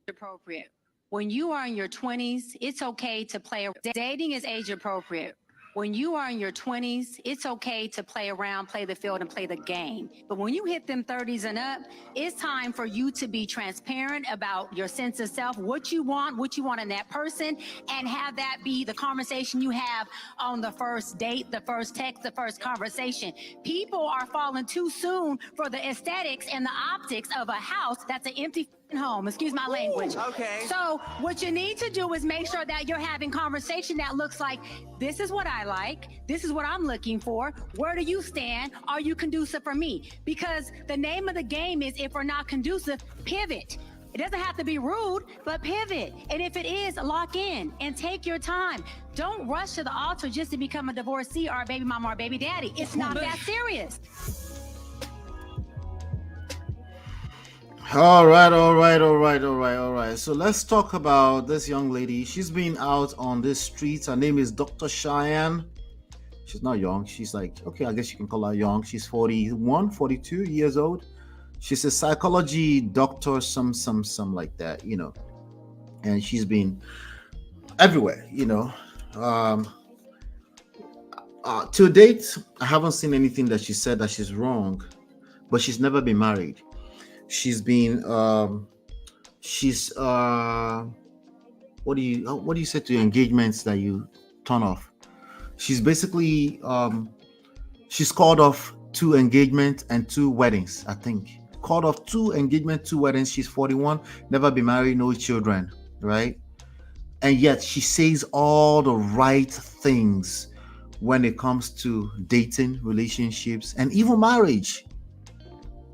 Appropriate. When you are in your 20s, it's okay to play. Dating is age appropriate. When you are in your 20s, it's okay to play around, play the field, and play the game. But when you hit them 30s and up, it's time for you to be transparent about your sense of self, what you want in that person, and have that be the conversation you have on the first date, the first text, the first conversation. People are falling too soon for the aesthetics and the optics of a house that's an empty home. Excuse my language. Okay. So what you need to do is make sure that you're having conversation that looks like, this is what I like. This is what I'm looking for. Where do you stand? Are you conducive for me? Because the name of the game is, if we're not conducive, pivot. It doesn't have to be rude, but pivot. And if it is, lock in and take your time. Don't rush to the altar just to become a divorcee or a baby mama or a baby daddy. It's not that serious. All right. So let's talk about this young lady. She's been out on this street. Her name is Dr. Cheyenne. She's not young. She's like, okay, I guess you can call her young. She's 41, 42 years old. She's a psychology doctor, some like that, you know. And she's been everywhere, you know. To date, I haven't seen anything that she said that she's wrong, but she's never been married. She's been what do you say to engagements that you turn off? She's basically she's called off 2 engagements and 2 weddings, I think. Called off 2 engagements, 2 weddings. She's 41, never been married, no children, right? And yet she says all the right things when it comes to dating, relationships, and even marriage.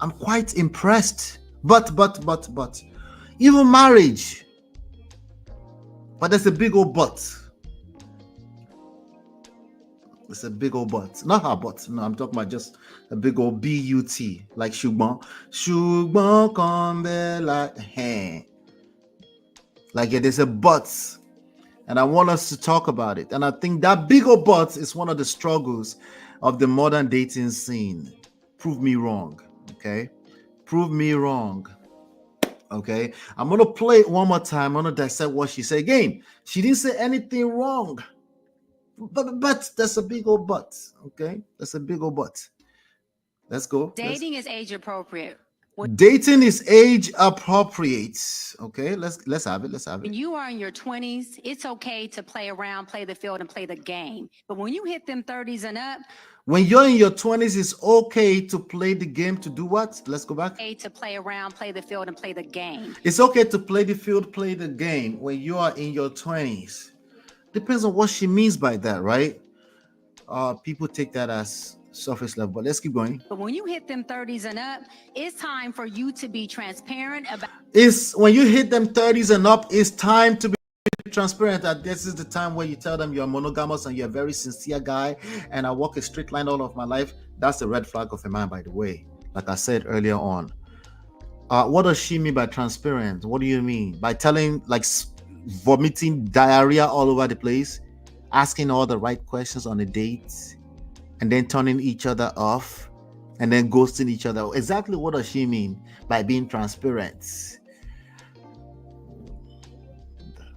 I'm quite impressed. But even marriage. But there's a big old but. It's a big old but. Not her but. No, I'm talking about just a big old B-U-T. Like Shugban. Shugban come like hey. Like yeah, there's a but. And I want us to talk about it. And I think that big old but is one of the struggles of the modern dating scene. Prove me wrong. Okay, prove me wrong. Okay, I'm gonna play it one more time. I'm gonna dissect what she said again. She didn't say anything wrong, but that's a big old but. Okay, that's a big old but. Let's go. Dating is age appropriate. Dating is age appropriate. Okay, let's have it. When you are in your 20s, it's okay to play around, play the field, and play the game. But when you hit them 30s and up, when you're in your 20s, it's okay to play the game. To do what? Let's go back. Okay to play around, play the field, and play the game. It's okay to play the field, play the game when you are in your 20s. Depends on what she means by that, right? People take that as surface level, but let's keep going. But when you hit them 30s and up, it's time for you to be transparent about. It's when you hit them 30s and up, it's time to be transparent that this is the time where you tell them you're monogamous and you're a very sincere guy and I walk a straight line all of my life. That's a red flag of a man, by the way. Like I said earlier on. What does she mean by transparent? What do you mean? By telling, like, vomiting diarrhea all over the place, asking all the right questions on a date, and then turning each other off, and then ghosting each other. Exactly what does she mean by being transparent?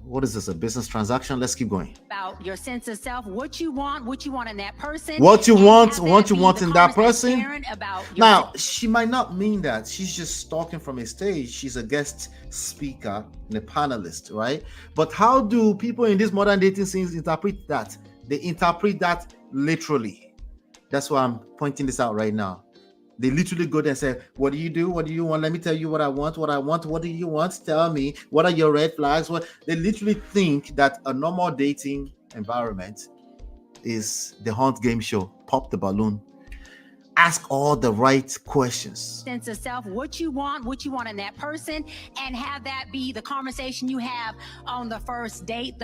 What is this, a business transaction? Let's keep going. About your sense of self, what you want in that person. What you want in that person. Now, Now, she might not mean that. She's just talking from a stage. She's a guest speaker and a panelist, right? But how do people in this modern dating scenes interpret that? They interpret that literally. That's why I'm pointing this out right now. They literally go there and say, what do you do? What do you want? Let me tell you what I want. What do you want? Tell me. What are your red flags? What they literally think that a normal dating environment is the hunt game show. Pop the balloon. Ask all the right questions. Sense of self, what you want in that person, and have that be the conversation you have on the first date,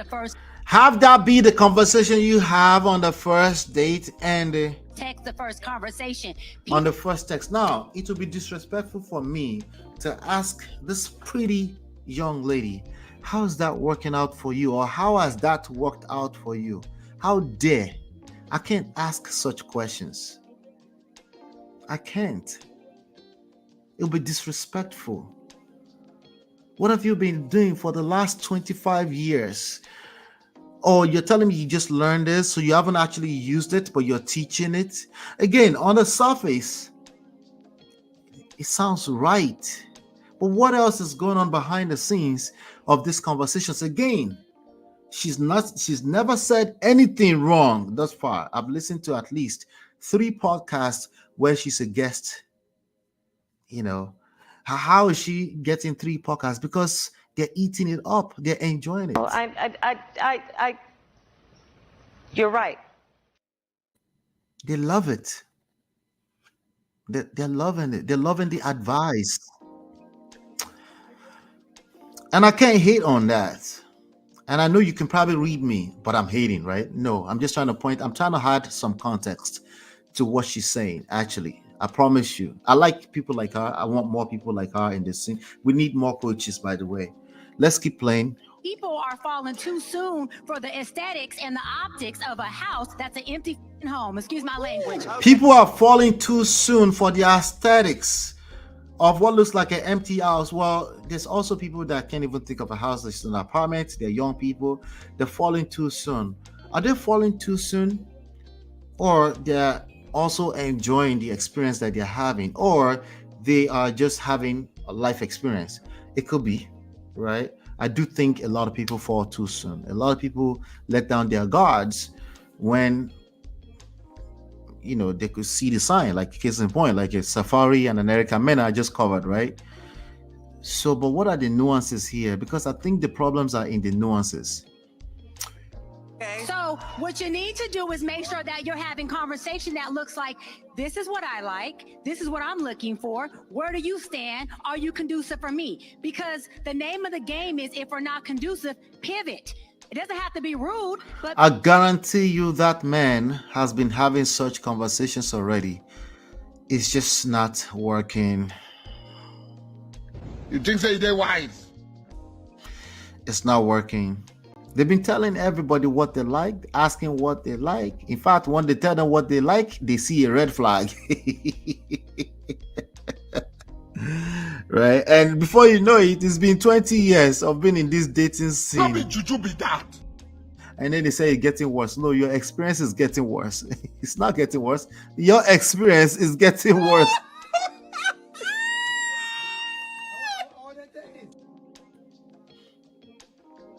Have that be the conversation you have on the first date and text, the first conversation. On the first text. Now, it would be disrespectful for me to ask this pretty young lady, how's that working out for you? Or how has that worked out for you? How dare? I can't ask such questions. I can't. It'll be disrespectful. What have you been doing for the last 25 years? Or you're telling me you just learned this, so you haven't actually used it, but you're teaching it. Again, on the surface, it sounds right. But what else is going on behind the scenes of these conversations? Again, she's never said anything wrong thus far. I've listened to at least 3 podcasts where she's a guest. You know, how is she getting 3 podcasts? Because they're eating it up, they're enjoying it. You're right. They love it. They're loving it. They're loving the advice. And I can't hate on that. And I know you can probably read me, but I'm hating, right? No, I'm just trying to add some context to what she's saying, actually. I promise you. I like people like her. I want more people like her in this scene. We need more coaches, by the way. Let's keep playing. People are falling too soon for the aesthetics and the optics of a house that's an empty home. Excuse my language. People are falling too soon for the aesthetics of what looks like an empty house. Well, there's also people that can't even think of a house that's an apartment. They're young people. They're falling too soon. Are they falling too soon? Or they're also enjoying the experience that they're having? Or they are just having a life experience? It could be, right? I do think a lot of people fall too soon. A lot of people let down their guards when they could see the sign, like case in point, like a Safaree and an Mena I just covered, right? So, but what are the nuances here? Because I think the problems are in the nuances. So what you need to do is make sure that you're having conversation that looks like, this is what I like, this is what I'm looking for, where do you stand, are you conducive for me? Because the name of the game is, if we're not conducive, pivot. It doesn't have to be rude, but I guarantee you that man has been having such conversations already. It's just not working. You think they're wise? It's not working. They've been telling everybody what they like, asking what they like. In fact, when they tell them what they like, they see a red flag. Right? And before you know it, it's been 20 years of being in this dating scene. How did you be that? And then they say it's getting worse. No, your experience is getting worse. It's not getting worse. Your experience is getting worse.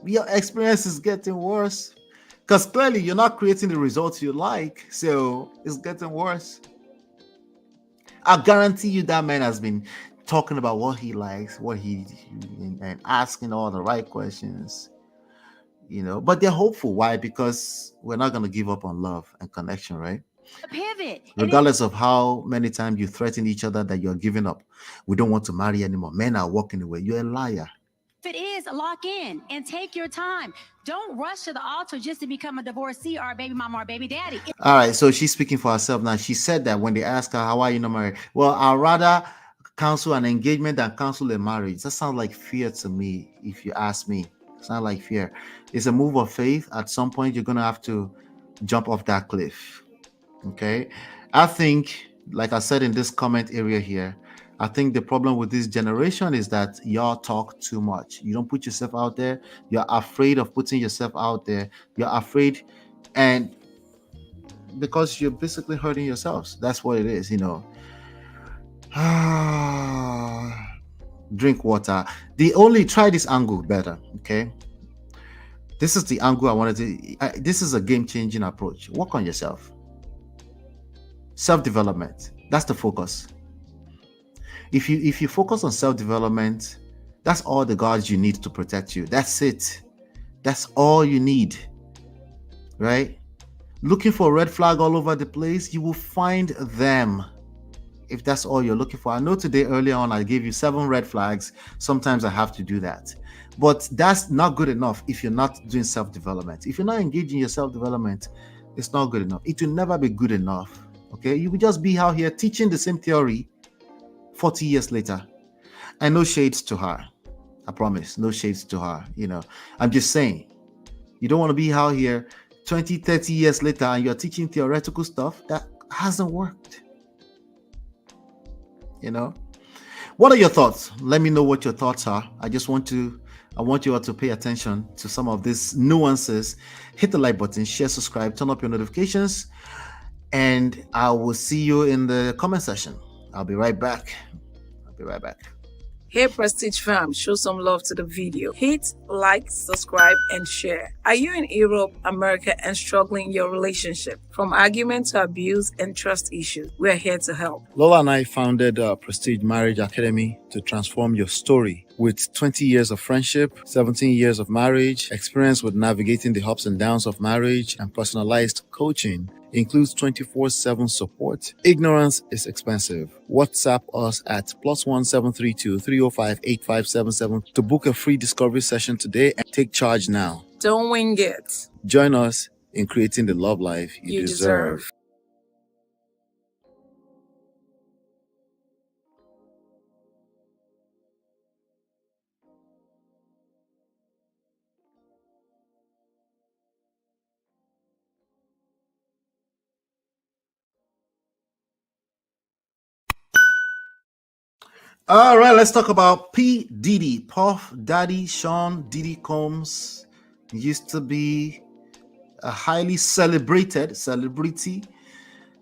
Your experience is getting worse. Because clearly you're not creating the results you like. So it's getting worse. I guarantee you that man has been talking about what he likes, and asking all the right questions. But they're hopeful. Why? Because we're not going to give up on love and connection, right? pivot. Regardless of how many times you threaten each other that you're giving up. We don't want to marry anymore. Men are walking away. You're a liar. If it is, lock in and take your time. Don't rush to the altar just to become a divorcee or a baby mama or baby daddy. All right, so she's speaking for herself now. She said that when they asked her, how are you not married? Well, I'd rather counsel an engagement than counsel a marriage. That sounds like fear to me, if you ask me. It sounds like fear. It's a move of faith. At some point, you're going to have to jump off that cliff. Okay? I think, like I said in this comment area here, I think the problem with this generation is that y'all talk too much. You don't put yourself out there. You're afraid of putting yourself out there. You're afraid, and because you're basically hurting yourselves. That's what it is, Drink water. Try this angle better, okay? This is the angle I wanted to. This is a game-changing approach. Work on yourself. Self-development. That's the focus. If you focus on self-development, that's all the guards you need to protect you. That's it. That's all you need. Right? Looking for a red flag all over the place, you will find them. If that's all you're looking for. I know today earlier on I gave you 7 red flags. Sometimes I have to do that. But that's not good enough if you're not doing self-development. If you're not engaging your self-development, it's not good enough. It will never be good enough. Okay? You will just be out here teaching the same theory 40 years later. And no shades to her. I promise. No shades to her. I'm just saying. You don't want to be out here 20, 30 years later and you're teaching theoretical stuff that hasn't worked. What are your thoughts? Let me know what your thoughts are. I just want to I want you all to pay attention to some of these nuances. Hit the like button, share, subscribe, turn up your notifications, and I will see you in the comment section. I'll be right back. Hey Prestige fam, show some love to the video. Hit, like, subscribe, and share. Are you in Europe, America, and struggling in your relationship? From argument to abuse and trust issues, we're here to help. Lola and I founded Prestige Marriage Academy to transform your story. With 20 years of friendship, 17 years of marriage, experience with navigating the ups and downs of marriage, and personalized coaching, includes 24/7 support. Ignorance is expensive. WhatsApp us at +1 732 305 8577 to book a free discovery session today and take charge now. Don't wing it. Join us in creating the love life you deserve. All right, let's talk about P. Diddy. Puff Daddy Sean Diddy Combs used to be a highly celebrated celebrity,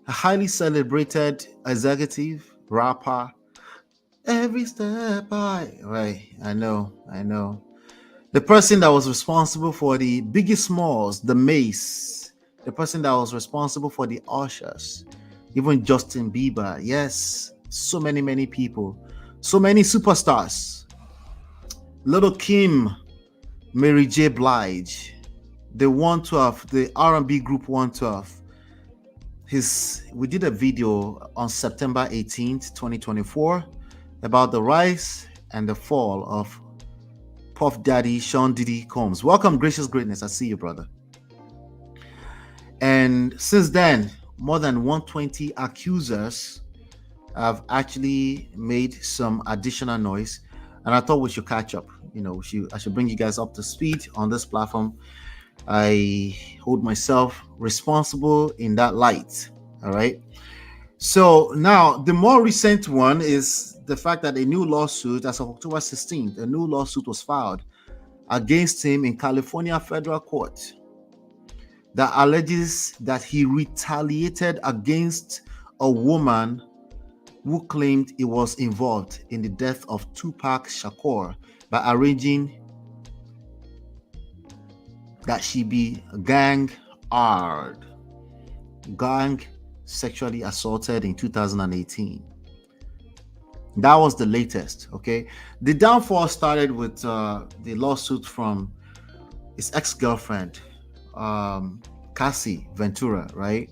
a highly celebrated executive, rapper. Every step right, I know. The person that was responsible for the Biggie Smalls, the Mace, the person that was responsible for the Ushers, even Justin Bieber. Yes, so many people. So many superstars. Little Kim, Mary J. Blige, the 112, the R&B group 112. We did a video on September 18th, 2024 about the rise and the fall of Puff Daddy Sean Diddy Combs. Welcome, Gracious Greatness. I see you, brother. And since then, more than 120 accusers have actually made some additional noise, and I thought we should catch up. I should bring you guys up to speed on this platform. I hold myself responsible in that light. All right. So now the more recent one is the fact that a new lawsuit, as of October 16th, a new lawsuit was filed against him in California federal court that alleges that he retaliated against a woman who claimed he was involved in the death of Tupac Shakur by arranging that she be gang sexually assaulted in 2018. That was the latest, okay? The downfall started with the lawsuit from his ex-girlfriend, Cassie Ventura, right?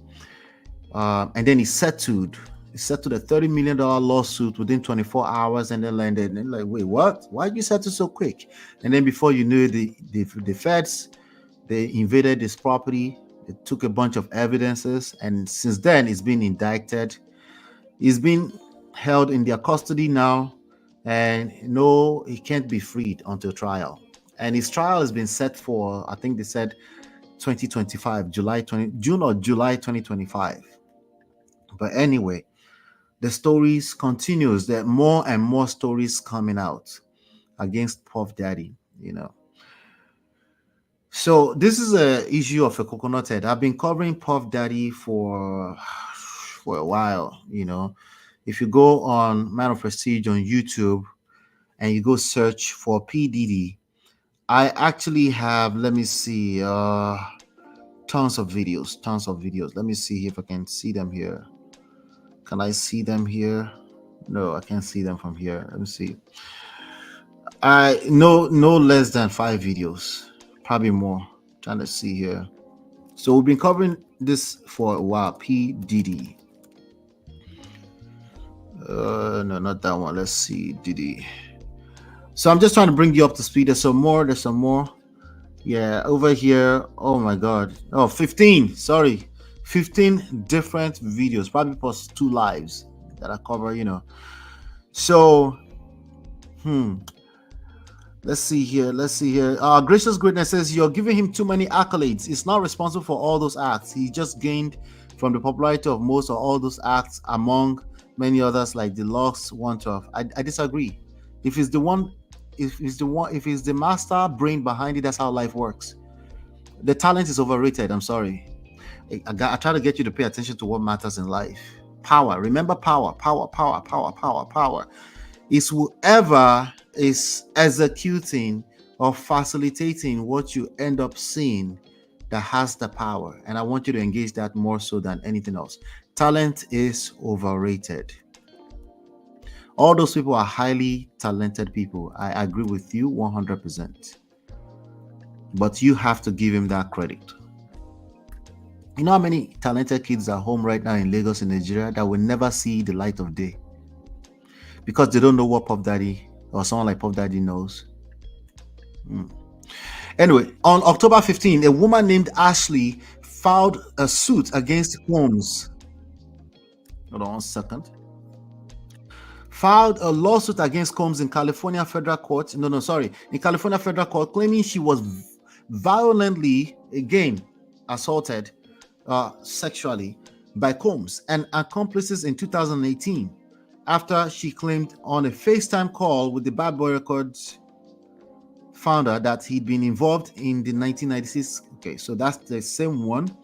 And then he settled a $30 million lawsuit within 24 hours and then landed. And like, wait, what? Why did you settle so quick? And then before you knew it, the feds, they invaded his property. They took a bunch of evidences. And since then, he's been indicted. He's been held in their custody now. And no, he can't be freed until trial. And his trial has been set for, I think they said 2025, June or July 2025. But anyway, the stories continues. There are more and more stories coming out against Puff Daddy, So this is a issue of a coconut head. I've been covering Puff Daddy for a while, If you go on Man of Prestige on YouTube and you go search for P. Diddy, I actually have, let me see, tons of videos. Let me see if I can see them here. Can I see them here? No, I can't see them from here. Let me see. I no less than 5 videos, probably more. Trying to see here. So we've been covering this for a while. P. Diddy. No, not that one. Let's see. Diddy. So I'm just trying to bring you up to speed. There's some more. Yeah, over here. Oh my God. Oh, 15. Sorry. 15 different videos, probably plus 2 lives that I cover, So, let's see here. Gracious Greatness says, you're giving him too many accolades. He's not responsible for all those acts. He just gained from the popularity of most of all those acts, among many others like Deluxe 112. I disagree. If he's the one if he's the master brain behind it, that's how life works. The talent is overrated. I'm sorry. I try to get you to pay attention to what matters in life. Power. Remember power. Power. Is whoever is executing or facilitating what you end up seeing that has the power. And I want you to engage that more so than anything else. Talent is overrated. All those people are highly talented people. I agree with you 100%. But you have to give him that credit. You know how many talented kids are home right now in Lagos, in Nigeria, that will never see the light of day because they don't know what Puff Daddy or someone like Puff Daddy knows. Anyway, on October 15, a woman named Ashley filed a suit against Combs. Hold on 1 second. Filed a lawsuit against Combs in California federal court. In California federal court, claiming she was violently, again, assaulted sexually by Combs and accomplices in 2018 after she claimed on a FaceTime call with the Bad Boy Records founder that he'd been involved in the 1996. Okay, so that's the same one.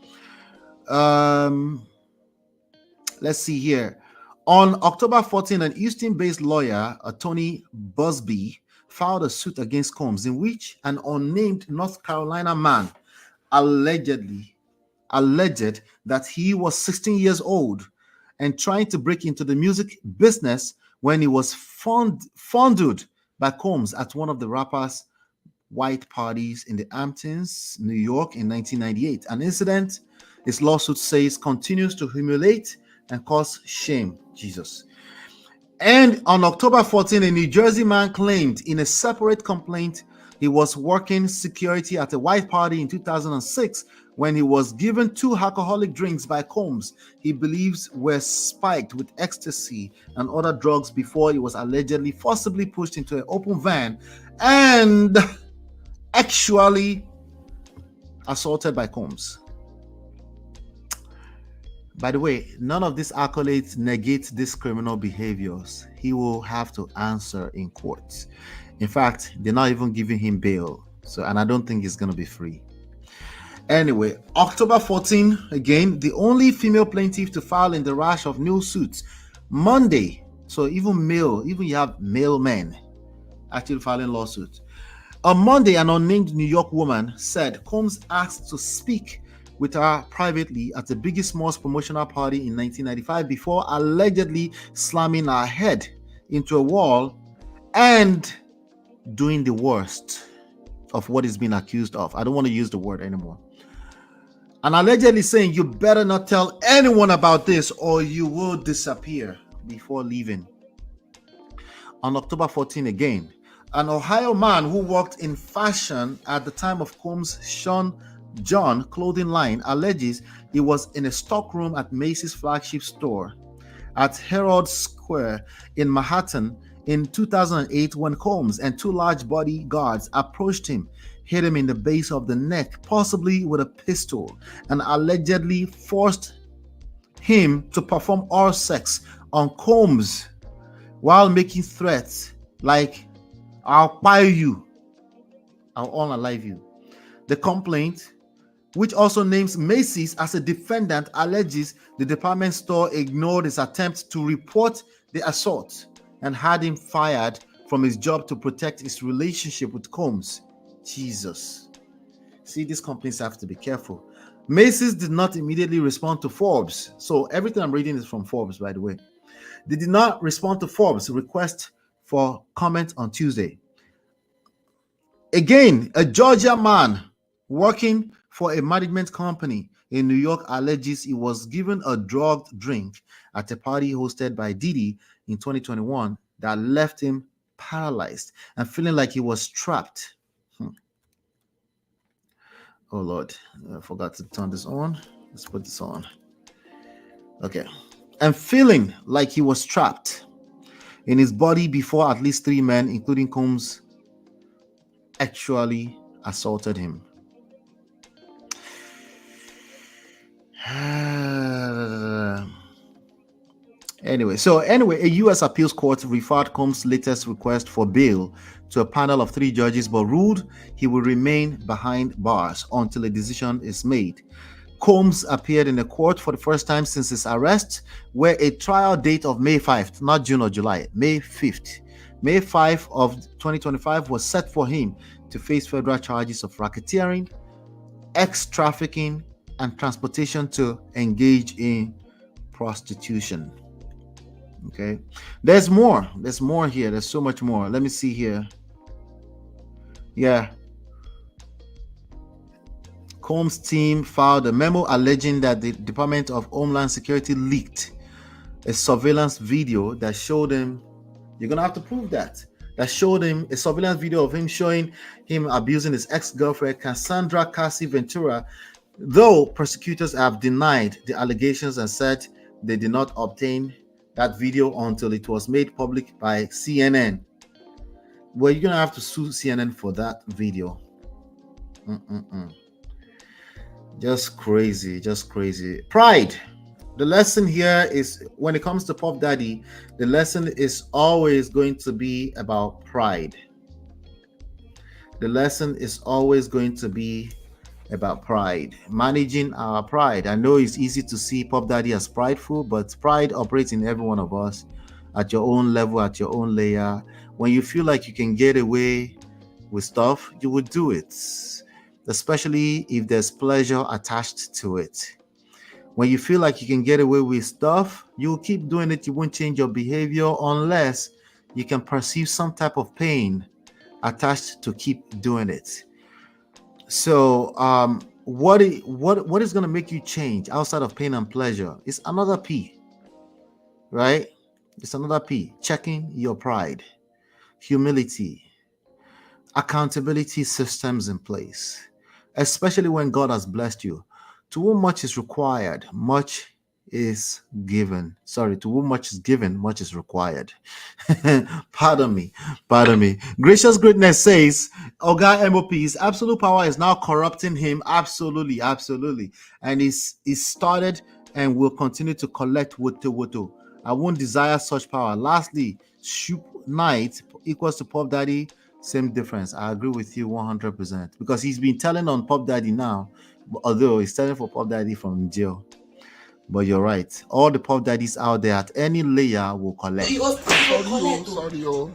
Let's see here. On October 14, an Houston-based lawyer, Tony Busby, filed a suit against Combs in which an unnamed North Carolina man alleged that he was 16 years old and trying to break into the music business when he was fondled by Combs at one of the rapper's white parties in the Hamptons, New York in 1998. An incident, his lawsuit says, continues to humiliate and cause shame. Jesus. And on October 14, a New Jersey man claimed in a separate complaint he was working security at a white party in 2006 when he was given 2 alcoholic drinks by Combs he believes were spiked with ecstasy and other drugs before he was allegedly forcibly pushed into an open van and actually assaulted by Combs. By the way, none of these accolades negate these criminal behaviors. He will have to answer in court. In fact, they're not even giving him bail. And I don't think he's going to be free. Anyway, October 14, again, the only female plaintiff to file in the rash of new suits. Monday, so even you have male men actually filing lawsuits. On Monday, an unnamed New York woman said Combs asked to speak with her privately at the Biggie Smalls promotional party in 1995 before allegedly slamming her head into a wall and doing the worst of what is being accused of. I don't want to use the word anymore. And allegedly saying, you better not tell anyone about this or you will disappear before leaving. On October 14 again, an Ohio man who worked in fashion at the time of Combs' Sean John clothing line alleges he was in a stockroom at Macy's flagship store at Herald Square in Manhattan in 2008 when Combs and 2 large bodyguards approached him, hit him in the base of the neck, possibly with a pistol, and allegedly forced him to perform oral sex on Combs while making threats like, I'll buy you, I'll unalive you. The complaint, which also names Macy's as a defendant, alleges the department store ignored his attempt to report the assault and had him fired from his job to protect his relationship with Combs. Jesus. See, these companies have to be careful. Macy's did not immediately respond to Forbes. So everything I'm reading is from Forbes, by the way. They did not respond to Forbes' request for comment on Tuesday. Again, a Georgia man working for a management company in New York alleges he was given a drugged drink at a party hosted by Diddy in 2021 that left him paralyzed and feeling like he was trapped. Oh Lord, I forgot to turn this on. Let's put this on. Okay. And feeling like he was trapped in his body before at least 3 men, including Combs, actually assaulted him. Anyway, a U.S. appeals court referred Combs' latest request for bail to a panel of 3 judges, but ruled he will remain behind bars until a decision is made. Combs appeared in the court for the first time since his arrest, where a trial date of May 5th, not June or July, May 5th, May 5 of 2025 was set for him to face federal charges of racketeering, ex-trafficking, and transportation to engage in prostitution. Okay, there's more here. There's so much more. Let me see here. Yeah, Combs' team filed a memo alleging that the Department of Homeland Security leaked a surveillance video that showed him, you're gonna have to prove that showed him a surveillance video of him showing him abusing his ex-girlfriend Cassandra Cassie Ventura, though prosecutors have denied the allegations and said they did not obtain that video until it was made public by CNN. Well, you're gonna have to sue CNN for that video. Just crazy. Pride. The lesson here is, when it comes to Puff Daddy, the lesson is always going to be about pride. The lesson is always going to be about pride, managing our pride. I know it's easy to see Puff Daddy as prideful, but pride operates in every one of us at your own level, at your own layer. When you feel like you can get away with stuff, you would do it, especially if there's pleasure attached to it. When you feel like you can get away with stuff, you'll keep doing it. You won't change your behavior unless you can perceive some type of pain attached to keep doing it. So what is going to make you change outside of pain and pleasure? It's another P, right? It's another P. Checking your pride, humility, accountability systems in place, especially when God has blessed you. To whom much is required, much is given. Sorry, to whom much is given, much is required. Pardon me. Gracious Greatness says, Oga MOP's absolute power is now corrupting him. Absolutely. And he's started and will continue to collect woto. I won't desire such power. Lastly, Shoop Knight equals to Puff Daddy. Same difference. I agree with you 100%. Because he's been telling on Puff Daddy now, although he's telling for Puff Daddy from jail. But you're right. All the Puff Daddies out there at any layer will collect. Sorry.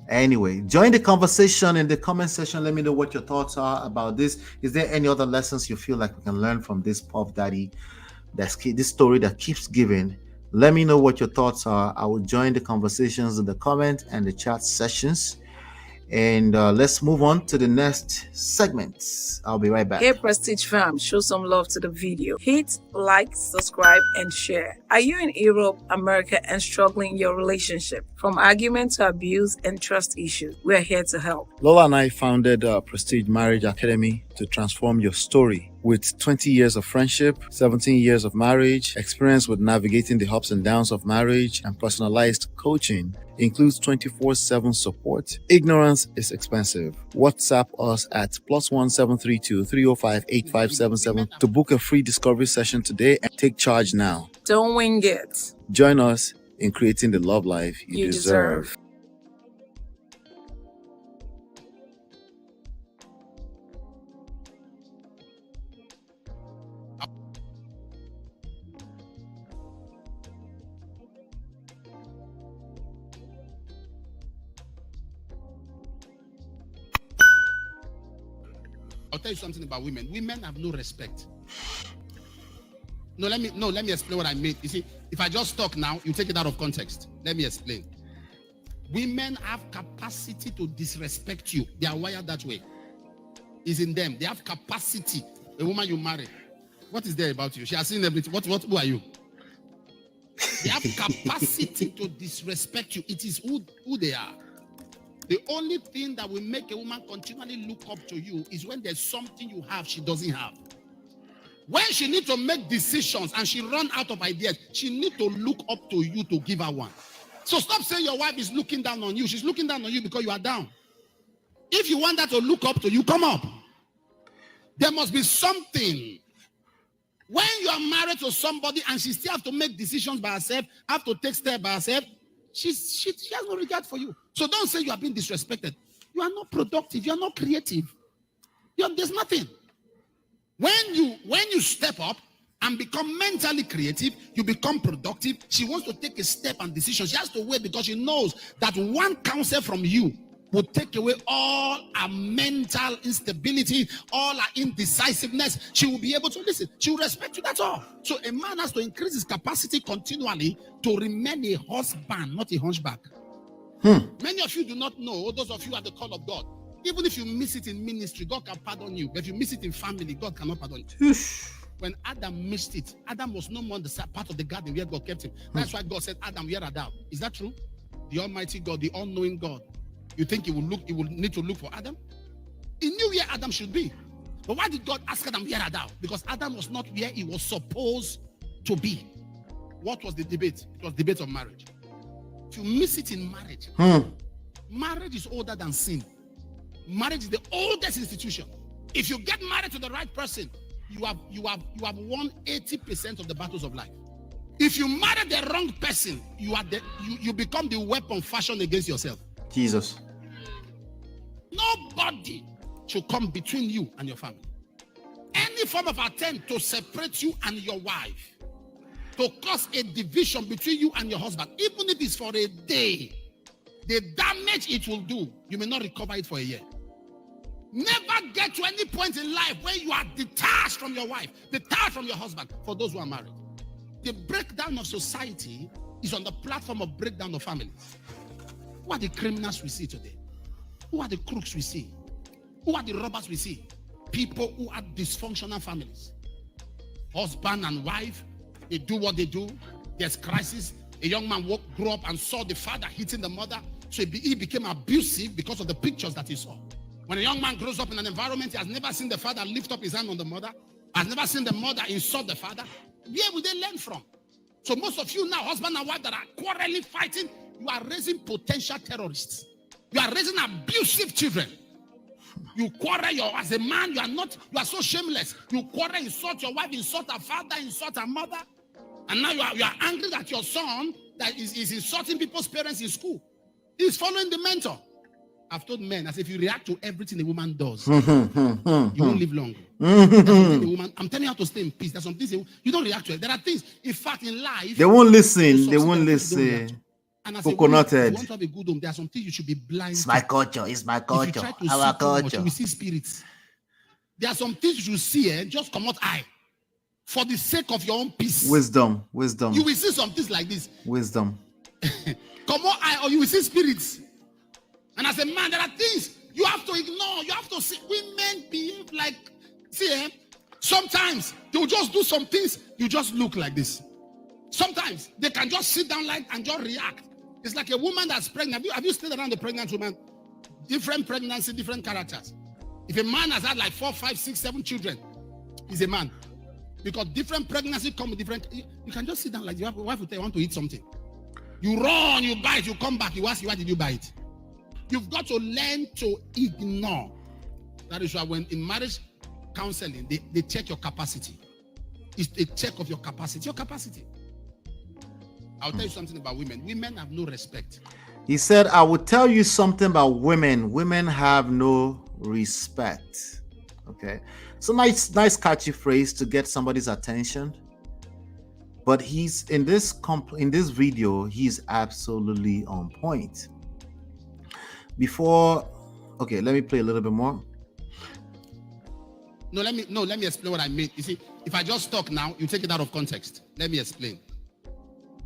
Anyway, join the conversation in the comment section. Let me know what your thoughts are about this. Is there any other lessons you feel like we can learn from this Puff Daddy, this story that keeps giving? Let me know what your thoughts are. I will join the conversations in the comment and the chat sessions. And let's move on to the next segment. I'll be right back. Hey Prestige fam, show some love to the video. Hit, like, subscribe, and share. Are you in Europe, America, and struggling in your relationship? From argument to abuse and trust issues, we're here to help. Lola and I founded Prestige Marriage Academy to transform your story. With 20 years of friendship, 17 years of marriage, experience with navigating the ups and downs of marriage, and personalized coaching, includes 24/7 support. Ignorance is expensive. WhatsApp us at +1 732 305 8577 to book a free discovery session today and take charge now. Don't wing it. Join us in creating the love life you deserve. I'll tell you something about women. Women have no respect. Let me explain what I mean. You see, if I just talk now, you take it out of context. Let me explain. Women have capacity to disrespect you. They are wired that way. It's in them. They have capacity. A woman you marry, what is there about you? She has seen everything. Who are you? They have capacity to disrespect you. It is who they are. The only thing that will make a woman continually look up to you is when there's something you have she doesn't have. When she needs to make decisions and she runs out of ideas, she needs to look up to you to give her one. So stop saying your wife is looking down on you. She's looking down on you because you are down. If you want her to look up to you, come up. There must be something When you are married to somebody and she still have to make decisions by herself, have to take steps by herself, she has no regard for you. So don't say you are being disrespected. You are not productive. You are not creative. There's nothing. When you step up and become mentally creative, you become productive. She wants to take a step and decision. She has to wait because she knows that one counsel from you will take away all our mental instability, all our indecisiveness. She will be able to listen. She will respect you. That's all. So a man has to increase his capacity continually to remain a husband, not a hunchback. Many of you do not know, those of you at the call of God, even if you miss it in ministry, God can pardon you. But if you miss it in family, God cannot pardon you. When Adam missed it, Adam was no more the part of the garden where God kept him. That's why God said, Adam, where art thou? Is that true? The Almighty God, the all-knowing God. You think he will need to look for Adam? He knew where Adam should be. But why did God ask Adam, where art thou? Because Adam was not where he was supposed to be. What was the debate? It was debate of marriage. If you miss it in marriage, marriage is older than sin. Marriage is the oldest institution. If you get married to the right person, you have won 80% of the battles of life. If you marry the wrong person, you become the weapon fashioned against yourself. Jesus. Nobody should come between you and your family. Any form of attempt to separate you and your wife, to cause a division between you and your husband, even if it's for a day, the damage it will do, you may not recover it for a year. Never get to any point in life where you are detached from your wife, detached from your husband, for those who are married. The breakdown of society is on the platform of breakdown of families. Who are the criminals we see today? Who are the crooks we see? Who are the robbers we see? People who are dysfunctional families. Husband and wife, they do what they do. There's crisis. A young man grew up and saw the father hitting the mother, so he became abusive because of the pictures that he saw. When a young man grows up in an environment, he has never seen the father lift up his hand on the mother, has never seen the mother insult the father. Where will they learn from? So most of you now, husband and wife that are quarreling, fighting, you are raising potential terrorists. You are raising abusive children. You quarrel as a man, you are so shameless. You quarrel, insult your wife, insult her father, insult her mother. And now you are angry that your son that is insulting people's parents in school. He's following the mentor. I've told men, as if you react to everything a woman does, you won't live long. I'm telling you how to stay in peace. There's some things you don't react to it. There are things, in fact, in life, they won't listen. They won't listen. And as coconut head. You want to have a good home, there are some things you should be blind. It's my culture. It's my culture. If you try to our culture. Much, you will see spirits. There are some things you should see, just come out eye. For the sake of your own peace. Wisdom. You will see some things like this. Wisdom. Come on eye, or you will see spirits. And as a man, there are things you have to ignore. You have to see. Women behave like, sometimes they will just do some things, you just look like this. Sometimes they can just sit down and just react. It's like a woman that's pregnant. Have you stayed around the pregnant woman? Different pregnancy, different characters. If a man has had like 4, 5, 6, 7 children, he's a man. Because different pregnancy come with different. You can just sit down like your wife will tell you, want to eat something. You run, you bite, you come back, you ask you, why did you bite? You've got to learn to ignore. That is why when in marriage counseling, they check your capacity. It's a check of your capacity. Your capacity. I'll tell you something about women. Women have no respect. He said, I will tell you something about women. Women have no respect. Okay. So nice catchy phrase to get somebody's attention. But he's in this video, he's absolutely on point. Okay, let me play a little bit more. Let me explain what I mean. You see, if I just talk now, you take it out of context. Let me explain.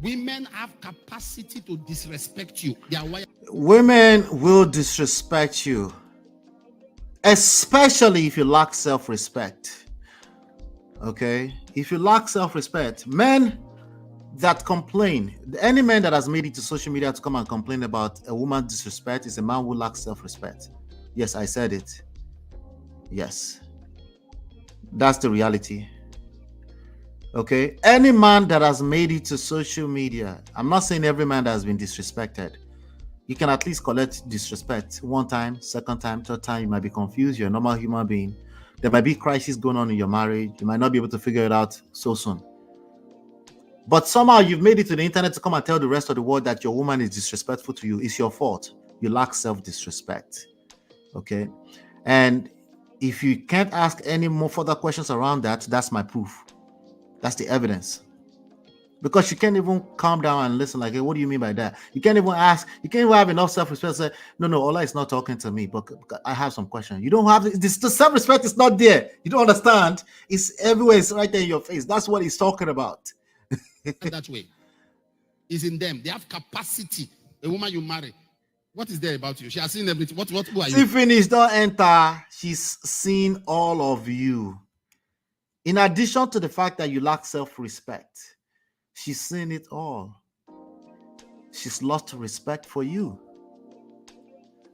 Women have capacity to disrespect you. They are wired. Women will disrespect you, especially if you lack self-respect. Okay? If you lack self-respect, men that complain, any man that has made it to social media to come and complain about a woman's disrespect is a man who lacks self-respect. Yes, I said it. Yes. That's the reality. Okay? Any man that has made it to social media, I'm not saying every man that has been disrespected. You can at least collect disrespect one time, second time, third time. You might be confused. You're a normal human being. There might be crisis going on in your marriage. You might not be able to figure it out so soon. But somehow you've made it to the internet to come and tell the rest of the world that your woman is disrespectful to you. It's your fault. You lack self-disrespect. Okay? And if you can't ask any more further questions around that, that's my proof. That's the evidence. Because you can't even calm down and listen like, hey, what do you mean by that? You can't even ask, you can't even have enough self-respect to say, no, Ola is not talking to me, but I have some questions. You don't have this, the self-respect is not there. You don't understand. It's everywhere, it's right there in your face. That's what he's talking about. That way. It's in them. They have capacity. A woman you marry. What is there about you? She has seen everything. Who are you? See, finish, don't enter. She's seen all of you. In addition to the fact that you lack self-respect, she's seen it all. She's lost respect for you.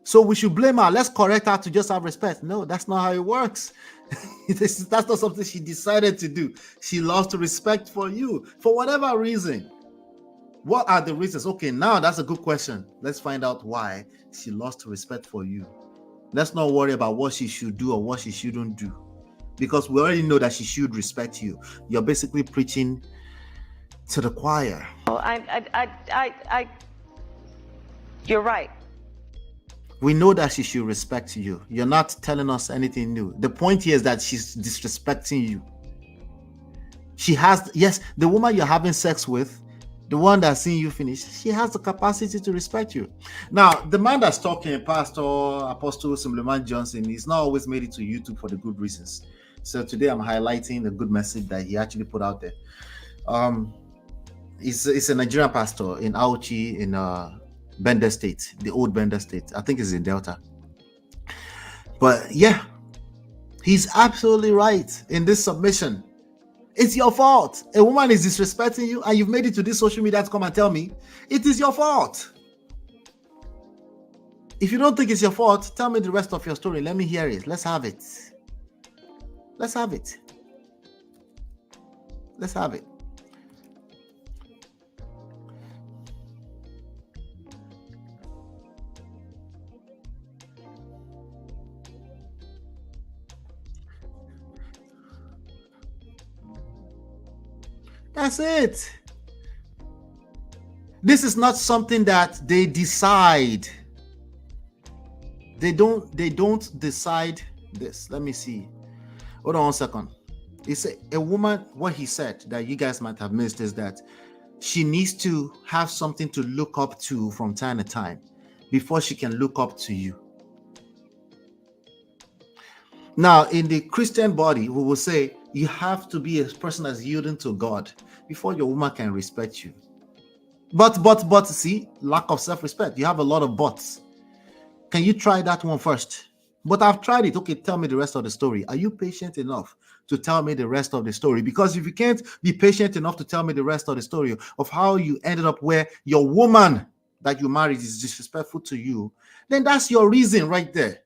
So we should blame her. Let's correct her to just have respect. No, that's not how it works. That's not something she decided to do. She lost respect for you for whatever reason. What are the reasons? Okay, now that's a good question. Let's find out why she lost respect for you. Let's not worry about what she should do or what she shouldn't do, because we already know that she should respect you. You're basically preaching to the choir. Oh, you're right. We know that she should respect you. You're not telling us anything new. The point here is that she's disrespecting you. She has, yes, the woman you're having sex with, the one that's seeing you finish, she has the capacity to respect you. Now, the man that's talking, Pastor Apostle Suleiman Johnson, he's not always made it to YouTube for the good reasons. So today I'm highlighting the good message that he actually put out there. He's a Nigerian pastor in Auchi in Bender State, the old Bender State. I think it's in Delta. But yeah, he's absolutely right in this submission. It's your fault. A woman is disrespecting you and you've made it to this social media to come and tell me it is your fault. If you don't think it's your fault, tell me the rest of your story. Let me hear it. Let's have it. Let's have it. Let's have it. That's it. This is not something that they decide. They don't decide this. Let me see. Hold on 1 second. It's a woman, what he said that you guys might have missed is that she needs to have something to look up to from time to time before she can look up to you. Now, in the Christian body, we will say you have to be a person that's yielding to God before your woman can respect you. But see, lack of self-respect. You have a lot of buts. Can you try that one first? But I've tried it. Okay, tell me the rest of the story. Are you patient enough to tell me the rest of the story? Because if you can't be patient enough to tell me the rest of the story of how you ended up where your woman that you married is disrespectful to you, then that's your reason right there.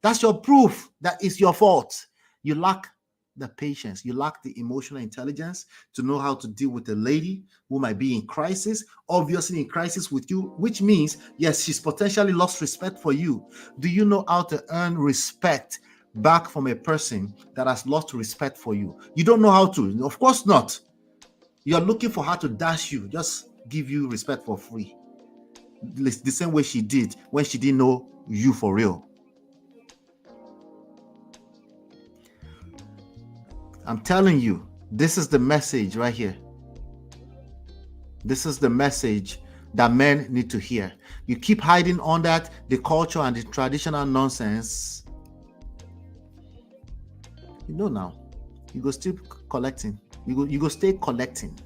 That's your proof that it's your fault. You lack the patience. You lack the emotional intelligence to know how to deal with a lady who might be in crisis, obviously in crisis with you, which means, yes, she's potentially lost respect for you. Do you know how to earn respect back from a person that has lost respect for you? You don't know how to. Of course not. You're looking for her to dash you, just give you respect for free. The same way she did when she didn't know you for real. I'm telling you, this is the message right here. This is the message that men need to hear. You keep hiding on that, the culture and the traditional nonsense. You know now, you go still collecting. You go stay collecting.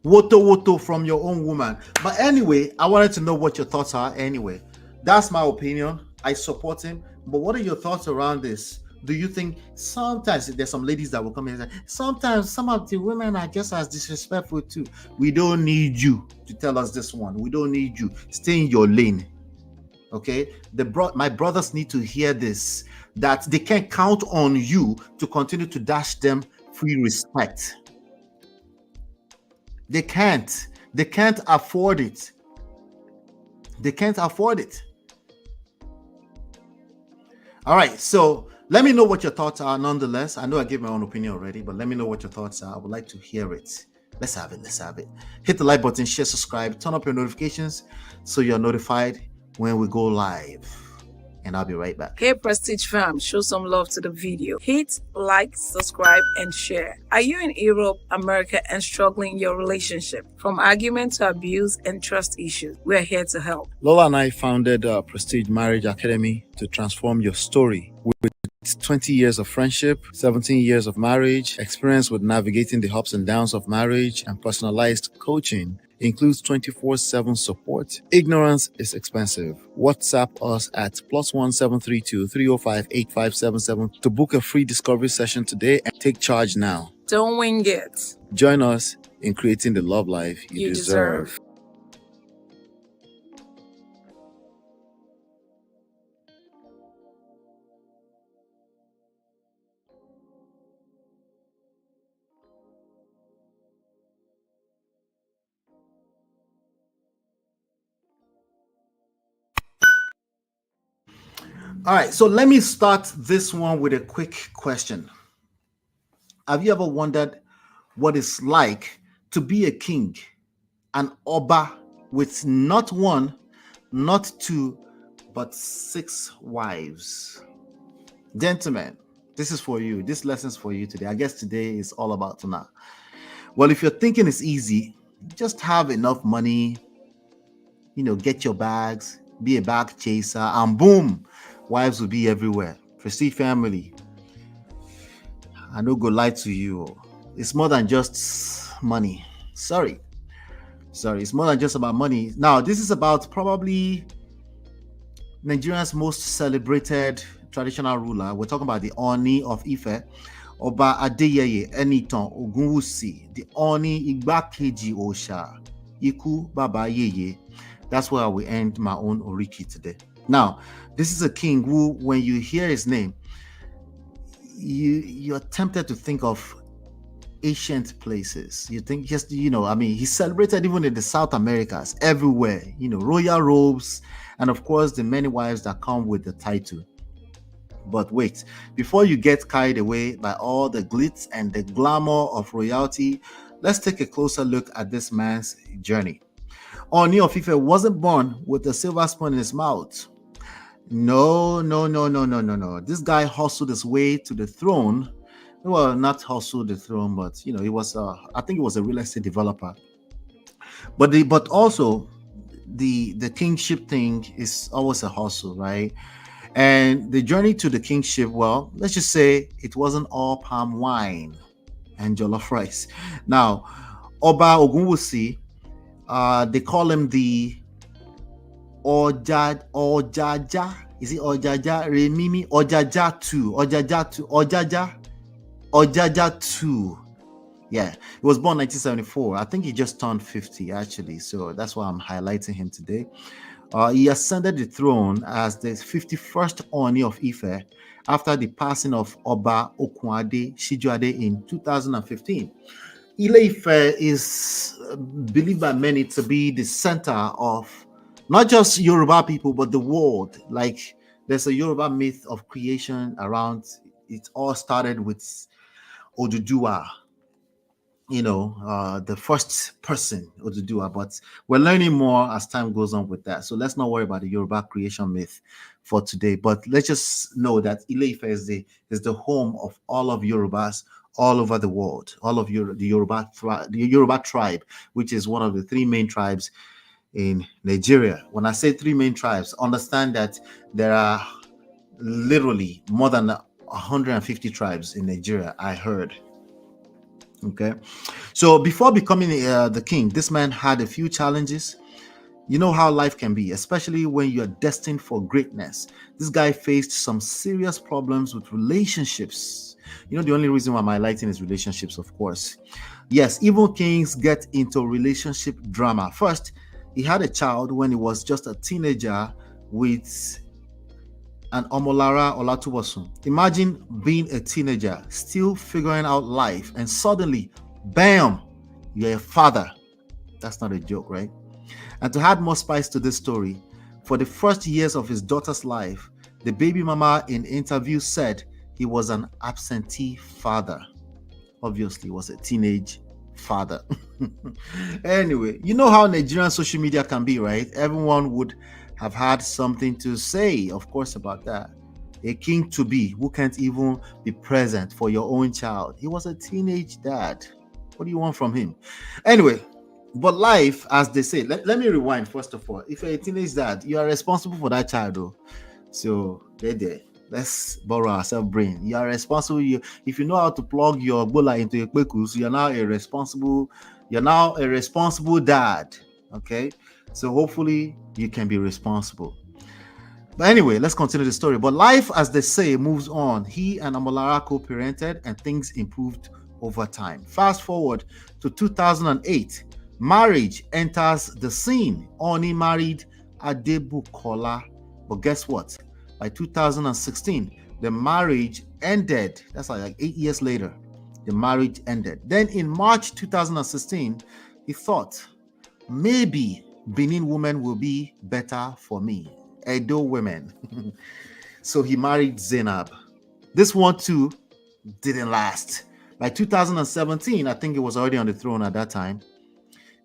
Woto from your own woman. But anyway, I wanted to know what your thoughts are anyway. That's my opinion. I support him. But what are your thoughts around this? Do you think sometimes there's some ladies that will come in and say, sometimes some of the women are just as disrespectful too? We don't need you to tell us this one. We don't need you. Stay in your lane. Okay? My brothers need to hear this, that they can count on you to continue to dash them free respect. They can't. They can't afford it. They can't afford it. All right, so let me know what your thoughts are. Nonetheless, I know I gave my own opinion already, but let me know what your thoughts are. I would like to hear it. Let's have it. Let's have it. Hit the like button, share, subscribe, turn up your notifications so you're notified when we go live. And I'll be right back. Hey Prestige fam, show some love to the video. Hit like, subscribe, and share. Are you in Europe, America, and struggling in your relationship? From argument to abuse and trust issues, we're here to help. Lola and I founded Prestige Marriage Academy to transform your story. With 20 years of friendship, 17 years of marriage, experience with navigating the ups and downs of marriage, and personalized coaching, includes 24/7 support. Ignorance is expensive. WhatsApp us at +1 732 305 8577 to book a free discovery session today and take charge now. Don't wing it. Join us in creating the love life you deserve. All right, so let me start this one with a quick question. Have you ever wondered what it's like to be a king, an Oba, with not one, not two, but 6 wives? Gentlemen, this is for you. This lesson's for you today. I guess today is all about tonight. Well, if you're thinking it's easy, just have enough money, get your bags, be a bag chaser, and boom, wives will be everywhere. Prestige family, I no go lie to you. It's more than just money. Sorry, it's more than just about money. Now, this is about probably Nigeria's most celebrated traditional ruler. We're talking about the Ooni of Ife, Oba Adeyeye Enitan Ogunwusi, the Ooni Igbakeji Osha, Iku Baba Yeye. That's where we end my own Oriki today. Now, this is a king who, when you hear his name, you're tempted to think of ancient places. You think he's celebrated even in the South Americas, everywhere, royal robes, and of course the many wives that come with the title. But wait, before you get carried away by all the glitz and the glamour of royalty, let's take a closer look at this man's journey. Ooni of Ife wasn't born with a silver spoon in his mouth. No. This guy hustled his way to the throne. Well, not hustled the throne, but he was I think he was a real estate developer. But also the kingship thing is always a hustle, right? And the journey to the kingship, well, let's just say it wasn't all palm wine and jollof rice. Now, Oba Ogunwusi, they call him the Ojaja. Is it Ojaja? Remimi Ojaja 2. Ojaja 2. Yeah, he was born 1974. I think he just turned 50 actually. So that's why I'm highlighting him today. He ascended the throne as the 51st Ooni of Ife after the passing of Oba Okunade Shijuade in 2015. Ile-Ife is believed by many to be the center of not just Yoruba people, but the world. Like, there's a Yoruba myth of creation around. It all started with Oduduwa, the first person, Oduduwa. But we're learning more as time goes on with that. So let's not worry about the Yoruba creation myth for today. But let's just know that Ile-Ife is the home of all of Yorubas all over the world, all of the Yoruba tribe, which is one of the 3 main tribes in Nigeria. When I say 3 main tribes, understand that there are literally more than 150 tribes in Nigeria, I heard. Okay, so before becoming the king, this man had a few challenges. You know how life can be, especially when you're destined for greatness. This guy faced some serious problems with relationships. The only reason why I'm highlighting is relationships, of course. Yes, even kings get into relationship drama. First, he had a child when he was just a teenager with an Omolara Olatubosun. Imagine being a teenager, still figuring out life, and suddenly, bam, you're a father. That's not a joke, right? And to add more spice to this story, for the first years of his daughter's life, The baby mama in interview said he was an absentee father. Obviously, was a teenage father. Anyway, you know how Nigerian social media can be, right? Everyone would have had something to say, of course, about that. A king to be who can't even be present for your own child. He was a teenage dad. What do you want from him? Anyway, but life, as they say, let me rewind first of all. If you're a teenage dad, you are responsible for that child, though. So there. Let's borrow ourselves brain. You are responsible. If you know how to plug your bola into a kwekus, you're now a responsible dad. Okay. So hopefully you can be responsible. But anyway, let's continue the story. But life, as they say, moves on. He and Amolara co-parented and things improved over time. Fast forward to 2008. Marriage enters the scene. Oni married Adebukola. But guess what? By 2016, the marriage ended. That's like 8 years later. The marriage ended. Then in March 2016, he thought, maybe Benin women will be better for me. Edo women. So he married Zainab. This one too didn't last. By 2017, I think he was already on the throne at that time,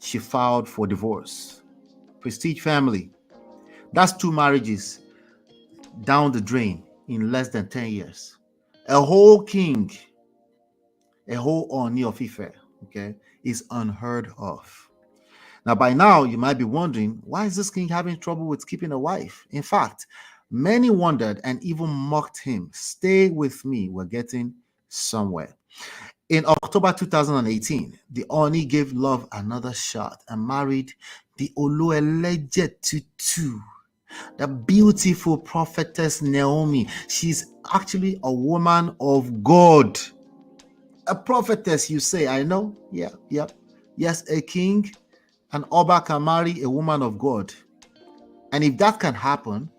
she filed for divorce. Prestige family. That's 2 marriages down the drain in less than 10 years. A whole king, a whole Ooni of Ife, okay, is unheard of. Now, by now, you might be wondering, why is this king having trouble with keeping a wife? In fact, many wondered and even mocked him. Stay with me, we're getting somewhere. In October 2018, the Oni gave love another shot and married the Olueleje Tutu, the beautiful prophetess Naomi. She's actually a woman of God. A prophetess, you say, I know? Yeah. Yes, a king, an Oba can marry a woman of God. And if that can happen,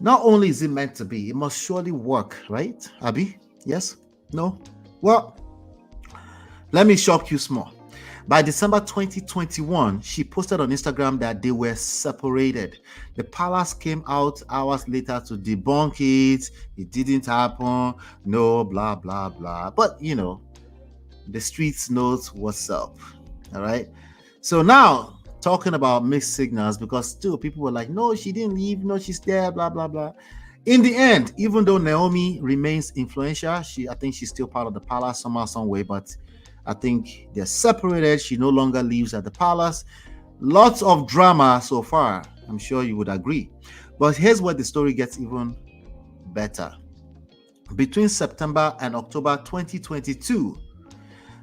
not only is it meant to be, it must surely work, right, Abi? Yes? No? Well, let me shock you small. By December 2021, she posted on Instagram that they were separated. The palace came out hours later to debunk it. It didn't happen. No, blah, blah, blah. But, you know, the streets knows what's up. All right? So now, talking about mixed signals, because still people were like, no, she didn't leave. No, she's there, blah, blah, blah. In the end, even though Naomi remains influential, I think she's still part of the palace somehow, some way, but I think they're separated. She no longer lives at the palace. Lots of drama so far. I'm sure you would agree. But here's where the story gets even better. Between September and October 2022,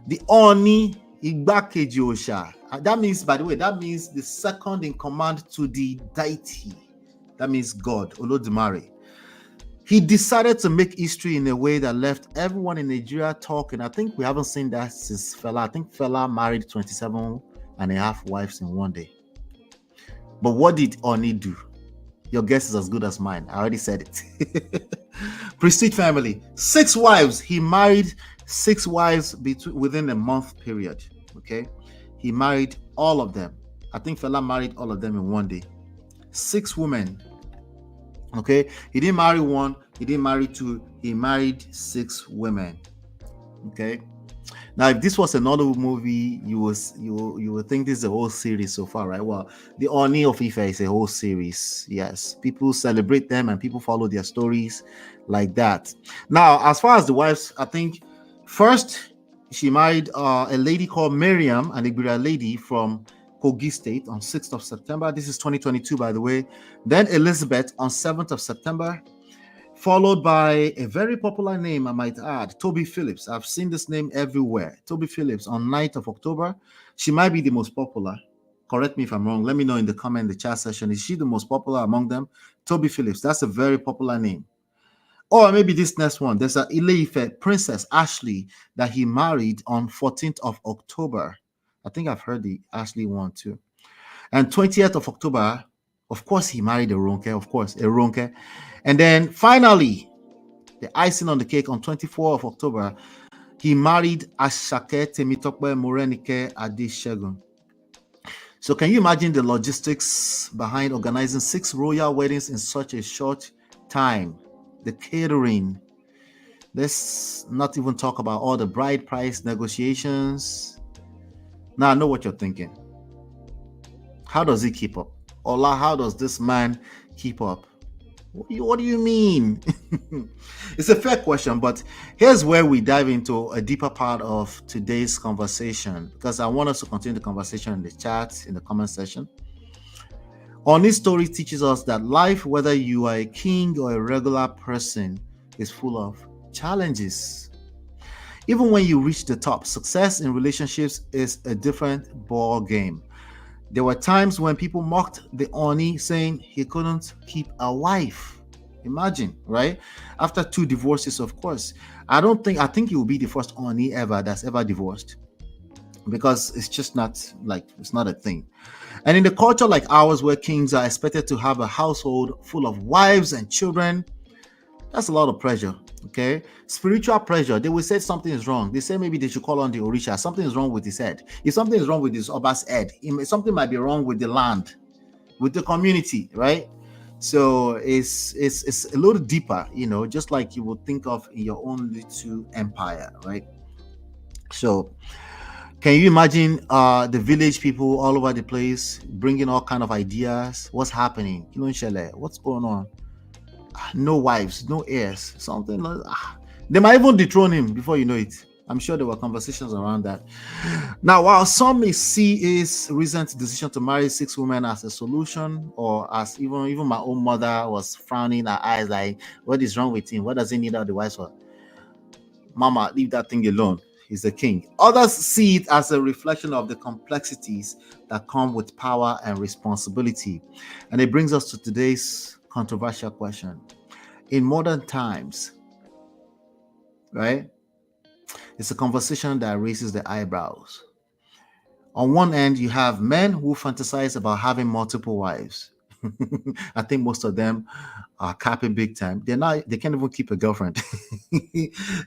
the Oni Igbakeji Osha, that means, by the way, that means the second in command to the deity. That means God, Olodumare. He decided to make history in a way that left everyone in Nigeria talking. I think we haven't seen that since Fela. I think Fela married 27 and a half wives in one day. But what did Oni do? Your guess is as good as mine. I already said it. Prestige family. 6 wives. He married 6 wives within a month period. Okay. He married all of them. I think Fela married all of them in one day. 6 women. Okay, he didn't marry 1, he didn't marry 2, he married 6 women. Okay, now if this was another movie, you would think this is a whole series so far, right? Well, the Ooni of Ife is a whole series. Yes, people celebrate them and people follow their stories like that. Now, as far as the wives, I think first she married a lady called Miriam, an Igbira lady from Kogi State on 6th of September. This is 2022, by the way. Then Elizabeth on 7th of September, followed by a very popular name, I might add, Toby Phillips. I've seen this name everywhere. Toby Phillips on 9th of October. She might be the most popular. Correct me if I'm wrong. Let me know in the chat section. Is she the most popular among them? Toby Phillips. That's a very popular name. Or maybe this next one. There's a Ile-Ife Princess Ashley that he married on 14th of October. I think I've heard the Ashley one too. And 20th of October, of course, he married a Ronke, of course, a Ronke. And then finally, the icing on the cake on 24th of October, he married Ashake Temitope Morenike Adeshegun. So can you imagine the logistics behind organizing 6 royal weddings in such a short time? The catering. Let's not even talk about all the bride price negotiations. Now I know what you're thinking. How does he keep up? Ola, how does this man keep up? What do you mean? It's a fair question, but here's where we dive into a deeper part of today's conversation, because I want us to continue the conversation in the chat, in the comment section. Ooni's story teaches us that life, whether you are a king or a regular person, is full of challenges. Even when you reach the top, success in relationships is a different ball game. There were times when people mocked the Ooni, saying he couldn't keep a wife. Imagine, right? After 2 divorces, of course. I think he will be the first Ooni ever that's ever divorced, because it's just not it's not a thing. And in the culture like ours, where kings are expected to have a household full of wives and children, that's a lot of pressure. Okay, spiritual pressure. They will say something is wrong. They say maybe they should call on the Orisha. Something is wrong with his head. If something is wrong with his Oba's head, something might be wrong with the land, with the community, right? So it's a little deeper, just like you would think of in your own little empire, right? So can you imagine the village people all over the place bringing all kind of ideas? What's happening? What's going on? No wives, no heirs, something like that. They might even dethrone him before you know it. I'm sure there were conversations around that. Now, while some may see his recent decision to marry 6 women as a solution, or as even my own mother was frowning her eyes like, what is wrong with him? What does he need all the wives for? Mama, leave that thing alone. He's a king. Others see it as a reflection of the complexities that come with power and responsibility. And it brings us to today's controversial question. In modern times, right, it's a conversation that raises the eyebrows. On one end, you have men who fantasize about having multiple wives. I think most of them are capping big time. They can't even keep a girlfriend.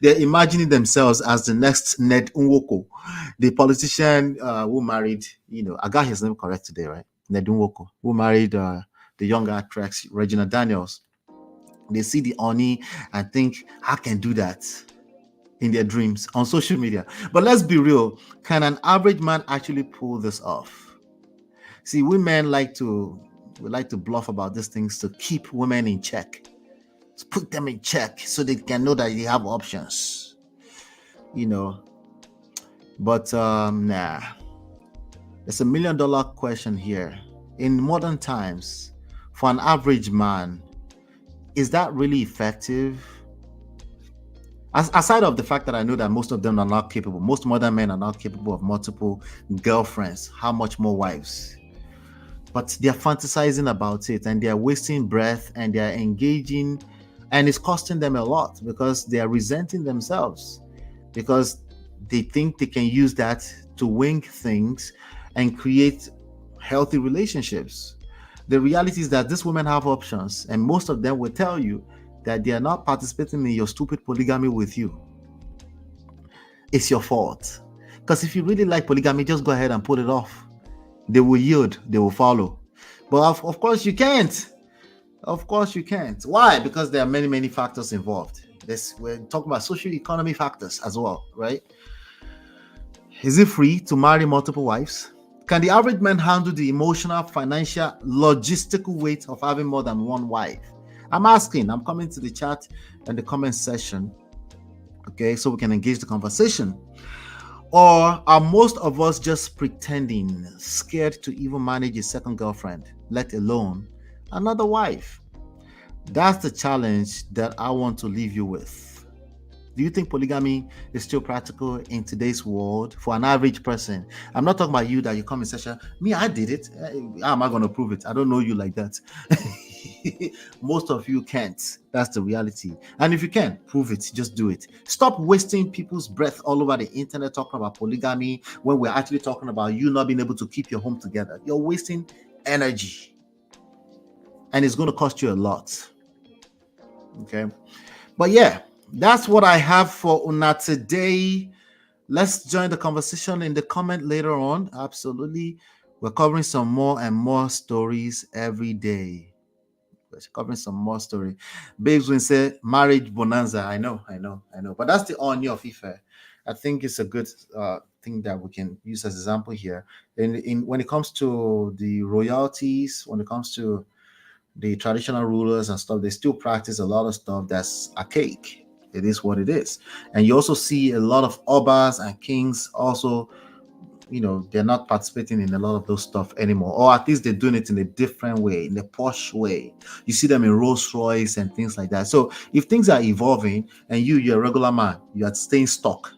They're imagining themselves as the next Ned Nwoko, the politician who married, I got his name correct today, right? Ned Nwoko, who married the young actress Regina Daniels. They see the Ooni and think, I can do that in their dreams on social media. But let's be real. Can an average man actually pull this off? See, we men like to bluff about these things to keep women in check, to put them in check so they can know that they have options, But nah, there's a $1 million question here. In modern times, for an average man, is that really effective? Aside of the fact that I know that most of them are not capable, most modern men are not capable of multiple girlfriends, how much more wives? But they're fantasizing about it, and they're wasting breath, and they're engaging, and it's costing them a lot because they are resenting themselves, because they think they can use that to wing things and create healthy relationships. The reality is that these women have options, and most of them will tell you that they are not participating in your stupid polygamy with you. It's your fault. Because if you really like polygamy, just go ahead and put it off. They will yield, they will follow. But of course you can't. Of course you can't. Why? Because there are many, many factors involved. We're talking about social economy factors as well, right? Is it free to marry multiple wives? Can the average man handle the emotional, financial, logistical weight of having more than one wife? I'm asking, I'm coming to the chat and the comment section, okay, so we can engage the conversation. Or are most of us just pretending, scared to even manage a second girlfriend, let alone another wife? That's the challenge that I want to leave you with. Do you think polygamy is still practical in today's world for an average person? I'm not talking about you that you come in session. Me, I did it. How am I going to prove it? I don't know you like that. Most of you can't. That's the reality. And if you can, prove it. Just do it. Stop wasting people's breath all over the internet talking about polygamy when we're actually talking about you not being able to keep your home together. You're wasting energy. And it's going to cost you a lot. Okay? But yeah, that's what I have for Una today. Let's join the conversation in the comment later on. Absolutely. We're covering some more and more stories every day. We're covering some more story. Babes will say marriage bonanza. I know. But that's the Ooni of Ife. I think it's a good thing that we can use as example here. In when it comes to the royalties, when it comes to the traditional rulers and stuff, they still practice a lot of stuff that's archaic. It is what it is. And you also see a lot of obas and kings also, they're not participating in a lot of those stuff anymore, or at least they're doing it in a different way, in a posh way. You see them in Rolls Royce and things like that. So if things are evolving and you're a regular man, you are staying stuck,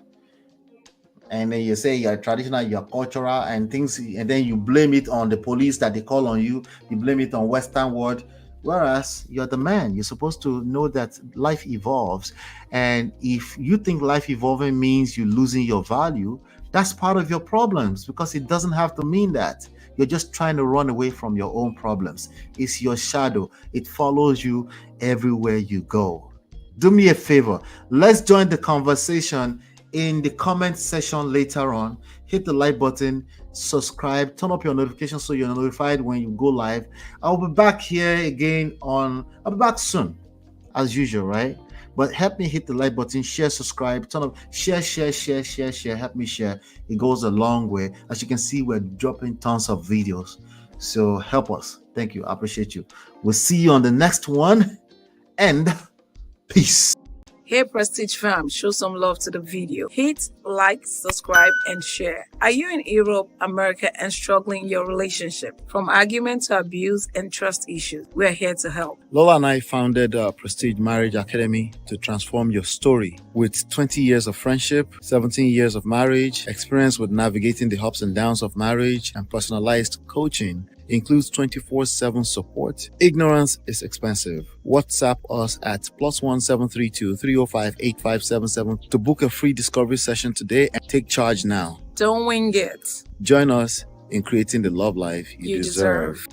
and then you say you're traditional, you're cultural and things, and then you blame it on the police that they call on you blame it on Western world, whereas you're the man. You're supposed to know that life evolves, and if you think life evolving means you losing your value, that's part of your problems, because it doesn't have to mean that. You're just trying to run away from your own problems. It's your shadow. It follows you everywhere you go. Do me a favor. Let's join the conversation in the comment section later on. Hit the like button, subscribe, turn up your notifications so you're notified when you go live. I'll be back here again I'll be back soon, as usual, right? But help me hit the like button, share, subscribe, turn up, share. Help me share. It goes a long way. As you can see, we're dropping tons of videos. So help us. Thank you. I appreciate you. We'll see you on the next one. And peace. Hey Prestige fam, show some love to the video. Hit like, subscribe, and share. Are you in Europe, America, and struggling in your relationship? From argument to abuse and trust issues, we are here to help. Lola and I founded Prestige Marriage Academy to transform your story. With 20 years of friendship, 17 years of marriage, experience with navigating the ups and downs of marriage, and personalized coaching, includes 24/7 support. Ignorance is expensive. WhatsApp us at +1 732 305 8577 to book a free discovery session today and take charge now. Don't wing it. Join us in creating the love life you deserve.